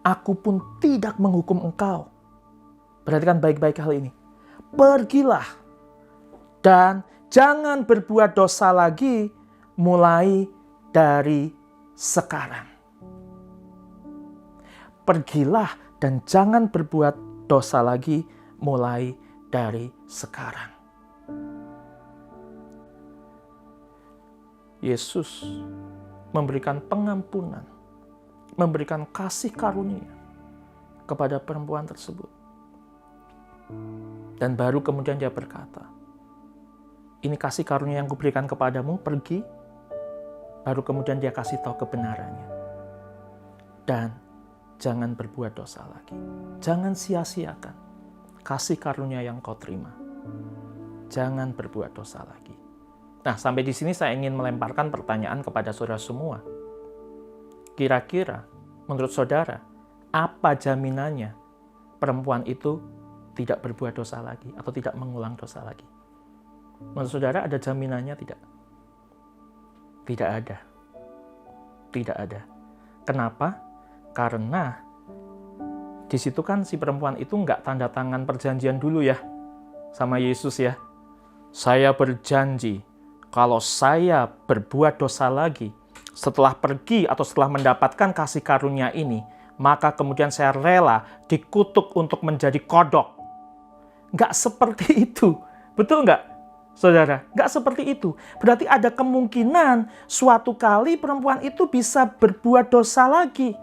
"Aku pun tidak menghukum engkau." Perhatikan baik-baik hal ini. "Pergilah dan jangan berbuat dosa lagi mulai dari sekarang." Pergilah dan jangan berbuat dosa lagi mulai dari sekarang. Yesus memberikan pengampunan, memberikan kasih karunia kepada perempuan tersebut. Dan baru kemudian dia berkata, "Ini kasih karunia yang kuberikan kepadamu, pergi." Baru kemudian dia kasih tahu kebenarannya. Dan jangan berbuat dosa lagi. Jangan sia-siakan kasih karunia yang kau terima. Jangan berbuat dosa lagi. Nah, sampai di sini saya ingin melemparkan pertanyaan kepada saudara semua. Kira-kira, menurut saudara, apa jaminannya perempuan itu tidak berbuat dosa lagi atau tidak mengulang dosa lagi? Menurut saudara ada jaminannya tidak? Tidak ada. Tidak ada. Kenapa? Karena di situ kan si perempuan itu nggak tanda tangan perjanjian dulu ya sama Yesus ya. "Saya berjanji, kalau saya berbuat dosa lagi, setelah pergi atau setelah mendapatkan kasih karunia ini, maka kemudian saya rela dikutuk untuk menjadi kodok." Nggak seperti itu. Betul nggak, saudara? Nggak seperti itu. Berarti ada kemungkinan suatu kali perempuan itu bisa berbuat dosa lagi.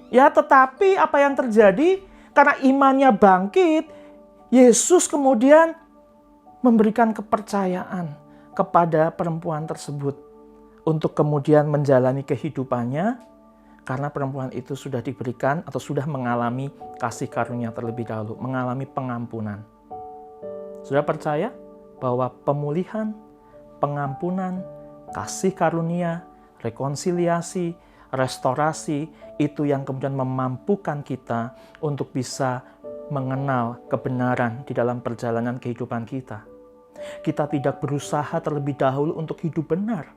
Ya, tetapi apa yang terjadi? Karena imannya bangkit, Yesus kemudian memberikan kepercayaan kepada perempuan tersebut untuk kemudian menjalani kehidupannya karena perempuan itu sudah diberikan atau sudah mengalami kasih karunia terlebih dahulu, mengalami pengampunan. Sudah percaya bahwa pemulihan, pengampunan, kasih karunia, rekonsiliasi, restorasi itu yang kemudian memampukan kita untuk bisa mengenal kebenaran di dalam perjalanan kehidupan kita. Kita tidak berusaha terlebih dahulu untuk hidup benar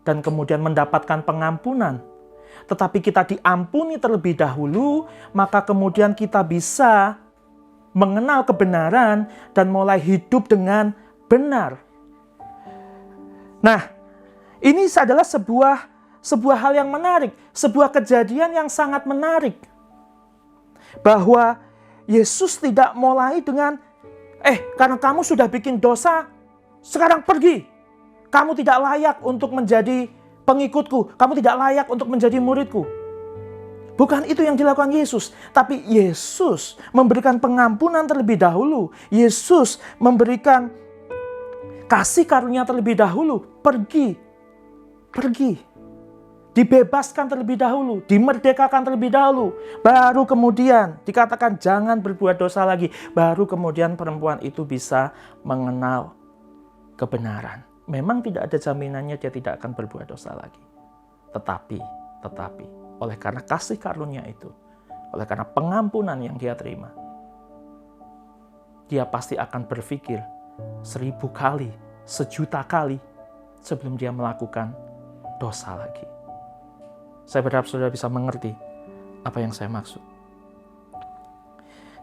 dan kemudian mendapatkan pengampunan. Tetapi kita diampuni terlebih dahulu, maka kemudian kita bisa mengenal kebenaran dan mulai hidup dengan benar. Nah, ini adalah sebuah hal yang menarik, sebuah kejadian yang sangat menarik. Bahwa Yesus tidak mulai dengan, karena kamu sudah bikin dosa, sekarang pergi. Kamu tidak layak untuk menjadi pengikutku. Kamu tidak layak untuk menjadi muridku. Bukan itu yang dilakukan Yesus. Tapi Yesus memberikan pengampunan terlebih dahulu. Yesus memberikan kasih karunia terlebih dahulu. Pergi. dibebaskan terlebih dahulu, dimerdekakan terlebih dahulu. Baru kemudian dikatakan jangan berbuat dosa lagi. Baru kemudian perempuan itu bisa mengenal kebenaran. Memang tidak ada jaminannya dia tidak akan berbuat dosa lagi. Tetapi, oleh karena kasih karunia itu, oleh karena pengampunan yang dia terima, dia pasti akan berpikir 1000 kali, 1.000.000 kali sebelum dia melakukan dosa lagi. Saya berharap saudara bisa mengerti apa yang saya maksud.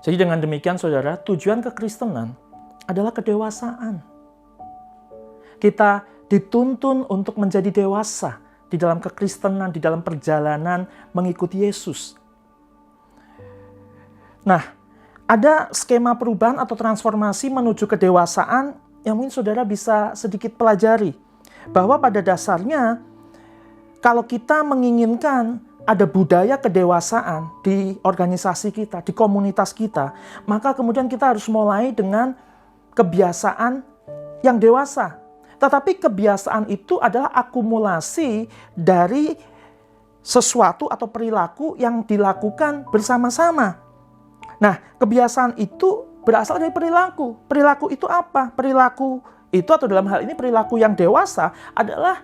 Jadi dengan demikian saudara, tujuan kekristenan adalah kedewasaan. Kita dituntun untuk menjadi dewasa di dalam kekristenan, di dalam perjalanan mengikuti Yesus. Nah, ada skema perubahan atau transformasi menuju kedewasaan yang mungkin saudara bisa sedikit pelajari. Bahwa pada dasarnya, kalau kita menginginkan ada budaya kedewasaan di organisasi kita, di komunitas kita, maka kemudian kita harus mulai dengan kebiasaan yang dewasa. Tetapi kebiasaan itu adalah akumulasi dari sesuatu atau perilaku yang dilakukan bersama-sama. Nah, kebiasaan itu berasal dari perilaku. Perilaku itu apa? Perilaku itu, atau dalam hal ini perilaku yang dewasa, adalah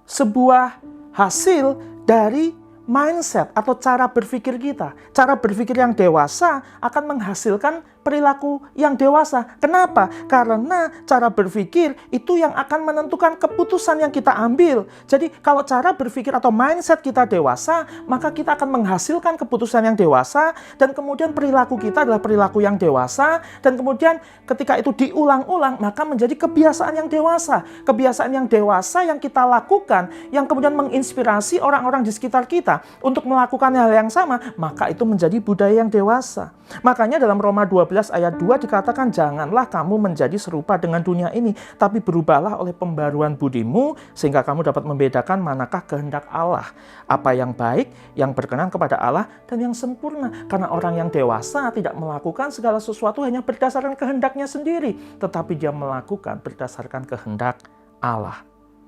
sebuah hasil dari mindset atau cara berpikir kita. Cara berpikir yang dewasa akan menghasilkan perilaku yang dewasa. Kenapa? Karena cara berpikir itu yang akan menentukan keputusan yang kita ambil. Jadi kalau cara berpikir atau mindset kita dewasa, maka kita akan menghasilkan keputusan yang dewasa, dan kemudian perilaku kita adalah perilaku yang dewasa, dan kemudian ketika itu diulang-ulang, maka menjadi kebiasaan yang dewasa. Kebiasaan yang dewasa yang kita lakukan, yang kemudian menginspirasi orang-orang di sekitar kita untuk melakukan hal yang sama, maka itu menjadi budaya yang dewasa. Makanya dalam Roma 12 ayat 2 dikatakan, janganlah kamu menjadi serupa dengan dunia ini, tapi berubahlah oleh pembaruan budimu, sehingga kamu dapat membedakan manakah kehendak Allah, apa yang baik, yang berkenan kepada Allah, dan yang sempurna. Karena orang yang dewasa tidak melakukan segala sesuatu hanya berdasarkan kehendaknya sendiri, tetapi dia melakukan berdasarkan kehendak Allah.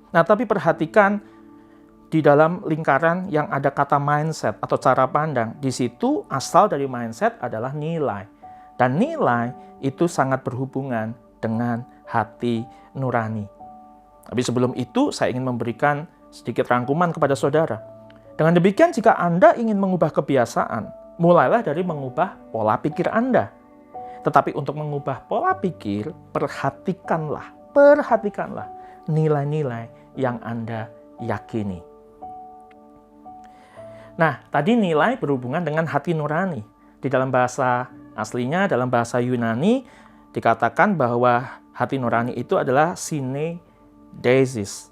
Nah, tapi perhatikan, di dalam lingkaran yang ada kata mindset atau cara pandang, di situ asal dari mindset adalah nilai. Dan nilai itu sangat berhubungan dengan hati nurani. Tapi sebelum itu saya ingin memberikan sedikit rangkuman kepada saudara. Dengan demikian, jika Anda ingin mengubah kebiasaan, mulailah dari mengubah pola pikir Anda. Tetapi untuk mengubah pola pikir, perhatikanlah nilai-nilai yang Anda yakini. Nah, tadi nilai berhubungan dengan hati nurani. Di dalam bahasa aslinya, dalam bahasa Yunani, dikatakan bahwa hati nurani itu adalah syneidesis.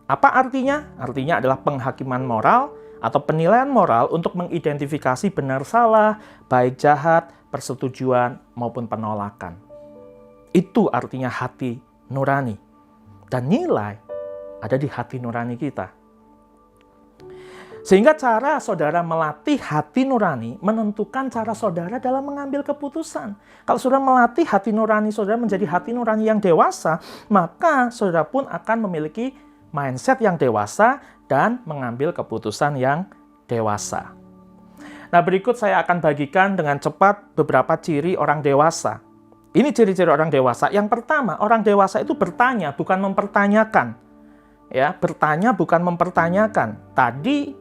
Apa artinya? Artinya adalah penghakiman moral atau penilaian moral untuk mengidentifikasi benar salah, baik jahat, persetujuan, maupun penolakan. Itu artinya hati nurani. Dan nilai ada di hati nurani kita. Sehingga cara saudara melatih hati nurani menentukan cara saudara dalam mengambil keputusan. Kalau saudara melatih hati nurani saudara menjadi hati nurani yang dewasa, maka saudara pun akan memiliki mindset yang dewasa dan mengambil keputusan yang dewasa. Nah, berikut saya akan bagikan dengan cepat beberapa ciri orang dewasa. Ini ciri-ciri orang dewasa. Yang pertama, orang dewasa itu bertanya, bukan mempertanyakan. Ya, bertanya bukan mempertanyakan. Tadi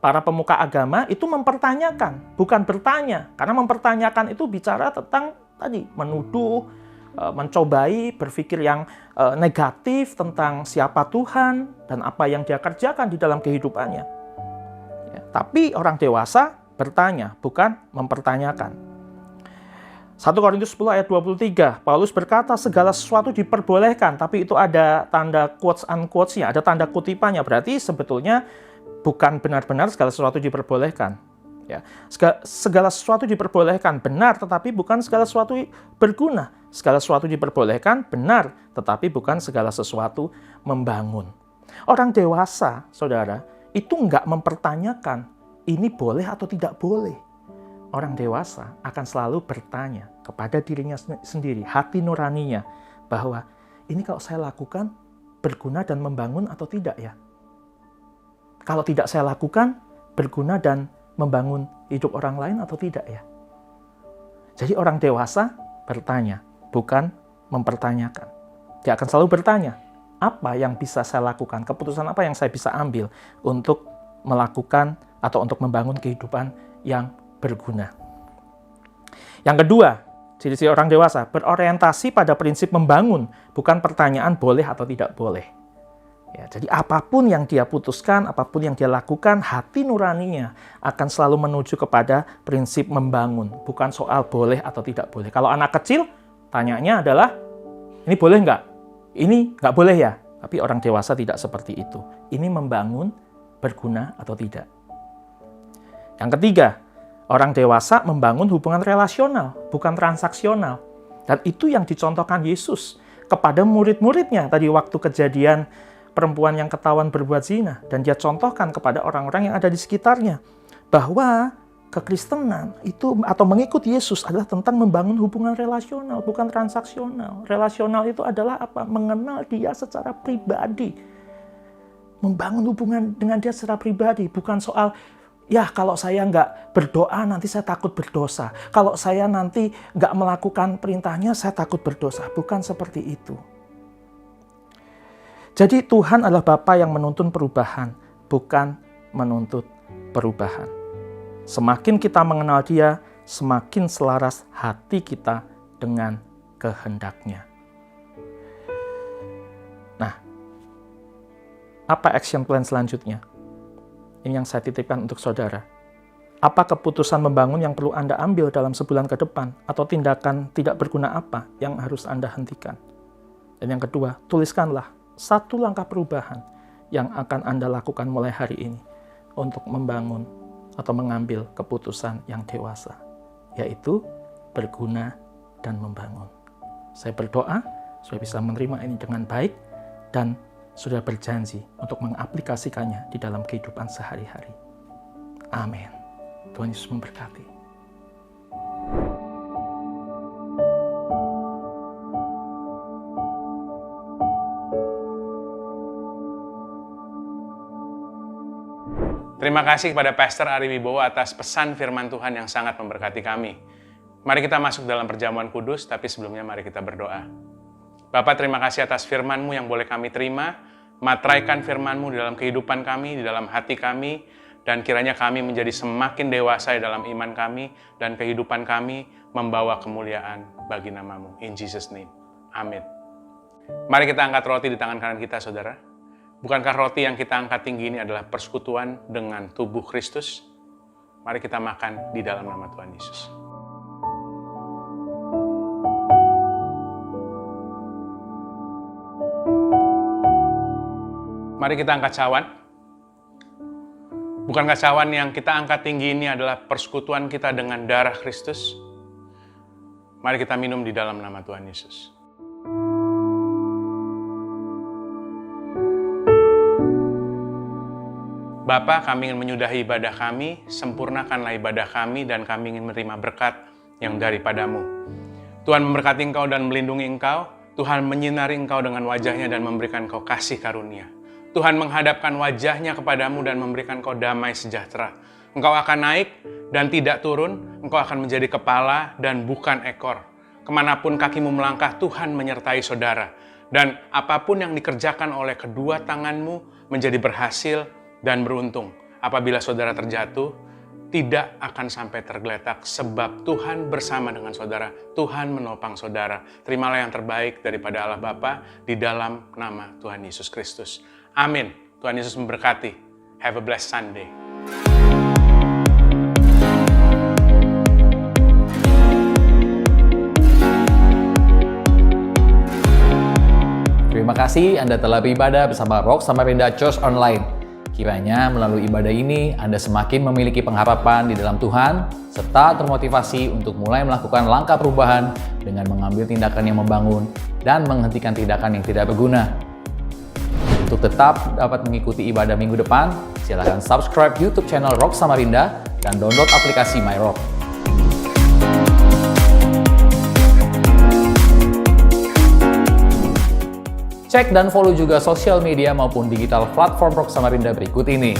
para pemuka agama itu mempertanyakan, bukan bertanya. Karena mempertanyakan itu bicara tentang tadi menuduh, mencobai berpikir yang negatif tentang siapa Tuhan dan apa yang dia kerjakan di dalam kehidupannya. Ya, tapi orang dewasa bertanya, bukan mempertanyakan. 1 Korintus 10 ayat 23, Paulus berkata segala sesuatu diperbolehkan, tapi itu ada tanda quotes-unquotes-nya, ada tanda kutipannya, berarti sebetulnya bukan benar-benar segala sesuatu diperbolehkan. Ya, segala sesuatu diperbolehkan benar, tetapi bukan segala sesuatu berguna. Segala sesuatu diperbolehkan benar, tetapi bukan segala sesuatu membangun. Orang dewasa, saudara, itu nggak mempertanyakan ini boleh atau tidak boleh. Orang dewasa akan selalu bertanya kepada dirinya sendiri, hati nuraninya, bahwa ini kalau saya lakukan berguna dan membangun atau tidak ya? kalau tidak saya lakukan, berguna dan membangun hidup orang lain atau tidak ya? Jadi orang dewasa bertanya, bukan mempertanyakan. Dia akan selalu bertanya, apa yang bisa saya lakukan? Keputusan apa yang saya bisa ambil untuk melakukan atau untuk membangun kehidupan yang berguna? Yang kedua, ciri-ciri orang dewasa berorientasi pada prinsip membangun, bukan pertanyaan boleh atau tidak boleh. Ya, jadi apapun yang dia putuskan, apapun yang dia lakukan, hati nuraninya akan selalu menuju kepada prinsip membangun, bukan soal boleh atau tidak boleh. Kalau anak kecil, tanyanya adalah, ini boleh nggak? Ini nggak boleh ya? Tapi orang dewasa tidak seperti itu. Ini membangun, berguna atau tidak. Yang ketiga, orang dewasa membangun hubungan relasional, bukan transaksional. Dan itu yang dicontohkan Yesus kepada murid-muridnya tadi waktu kejadian perempuan yang ketahuan berbuat zina. Dan dia contohkan kepada orang-orang yang ada di sekitarnya. Bahwa kekristenan itu atau mengikut Yesus adalah tentang membangun hubungan relasional, bukan transaksional. Relasional itu adalah apa? Mengenal dia secara pribadi. Membangun hubungan dengan dia secara pribadi. Bukan soal, ya kalau saya nggak berdoa nanti saya takut berdosa. Kalau saya nanti nggak melakukan perintahnya saya takut berdosa. Bukan seperti itu. Jadi Tuhan adalah Bapa yang menuntun perubahan, bukan menuntut perubahan. Semakin kita mengenal Dia, semakin selaras hati kita dengan kehendak-Nya. Nah, apa action plan selanjutnya? Ini yang saya titipkan untuk saudara. Apa keputusan membangun yang perlu Anda ambil dalam sebulan ke depan? Atau tindakan tidak berguna apa yang harus Anda hentikan? Dan yang kedua, tuliskanlah satu langkah perubahan yang akan Anda lakukan mulai hari ini untuk membangun atau mengambil keputusan yang dewasa, yaitu berguna dan membangun. Saya berdoa supaya bisa menerima ini dengan baik dan sudah berjanji untuk mengaplikasikannya di dalam kehidupan sehari-hari. Amin. Tuhan Yesus memberkati. Terima kasih kepada Pastor Ari Wibowo atas pesan firman Tuhan yang sangat memberkati kami. Mari kita masuk dalam perjamuan kudus, tapi sebelumnya mari kita berdoa. Bapa, terima kasih atas firman-Mu yang boleh kami terima. Matraikan firman-Mu di dalam kehidupan kami, di dalam hati kami, dan kiranya kami menjadi semakin dewasa di dalam iman kami, dan kehidupan kami membawa kemuliaan bagi nama-Mu. In Jesus' name. Amin. Mari kita angkat roti di tangan kanan kita, saudara. Bukankah roti yang kita angkat tinggi ini adalah persekutuan dengan tubuh Kristus? Mari kita makan di dalam nama Tuhan Yesus. Mari kita angkat cawan. Bukankah cawan yang kita angkat tinggi ini adalah persekutuan kita dengan darah Kristus? Mari kita minum di dalam nama Tuhan Yesus. Bapa, kami ingin menyudahi ibadah kami, sempurnakanlah ibadah kami, dan kami ingin menerima berkat yang daripada-Mu. Tuhan memberkati Engkau dan melindungi Engkau, Tuhan menyinari Engkau dengan wajah-Nya dan memberikan Engkau kasih karunia. Tuhan menghadapkan wajah-Nya kepadamu dan memberikan Engkau damai sejahtera. Engkau akan naik dan tidak turun, Engkau akan menjadi kepala dan bukan ekor. Kemanapun kakimu melangkah, Tuhan menyertai saudara. Dan apapun yang dikerjakan oleh kedua tanganmu menjadi berhasil dan beruntung. Apabila saudara terjatuh, tidak akan sampai tergeletak sebab Tuhan bersama dengan saudara. Tuhan menopang saudara. Terimalah yang terbaik daripada Allah Bapa di dalam nama Tuhan Yesus Kristus. Amin. Tuhan Yesus memberkati. Have a blessed Sunday. Terima kasih Anda telah beribadah bersama Rock Samarinda Church Online. Kiranya melalui ibadah ini Anda semakin memiliki pengharapan di dalam Tuhan, serta termotivasi untuk mulai melakukan langkah perubahan dengan mengambil tindakan yang membangun dan menghentikan tindakan yang tidak berguna. Untuk tetap dapat mengikuti ibadah minggu depan, silakan subscribe YouTube channel Rock Samarinda dan download aplikasi MyRock. Cek dan follow juga sosial media maupun digital platform Rock Samarinda berikut ini.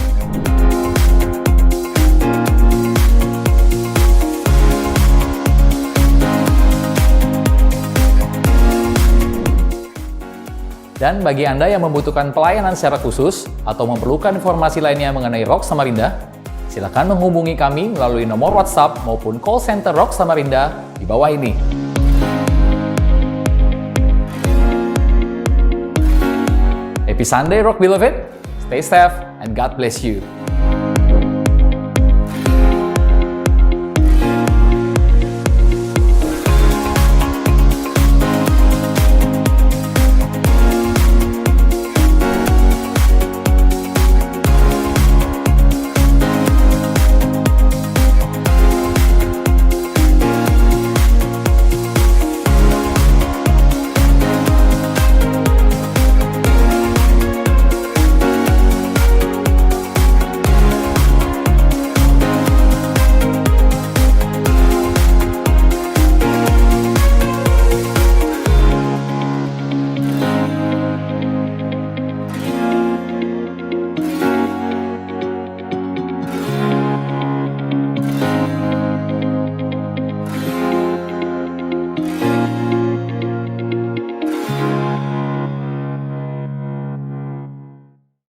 Dan bagi Anda yang membutuhkan pelayanan secara khusus atau memerlukan informasi lainnya mengenai Rock Samarinda, silakan menghubungi kami melalui nomor WhatsApp maupun call center Rock Samarinda di bawah ini. Happy Sunday, Rock Beloved. Stay safe and God bless you.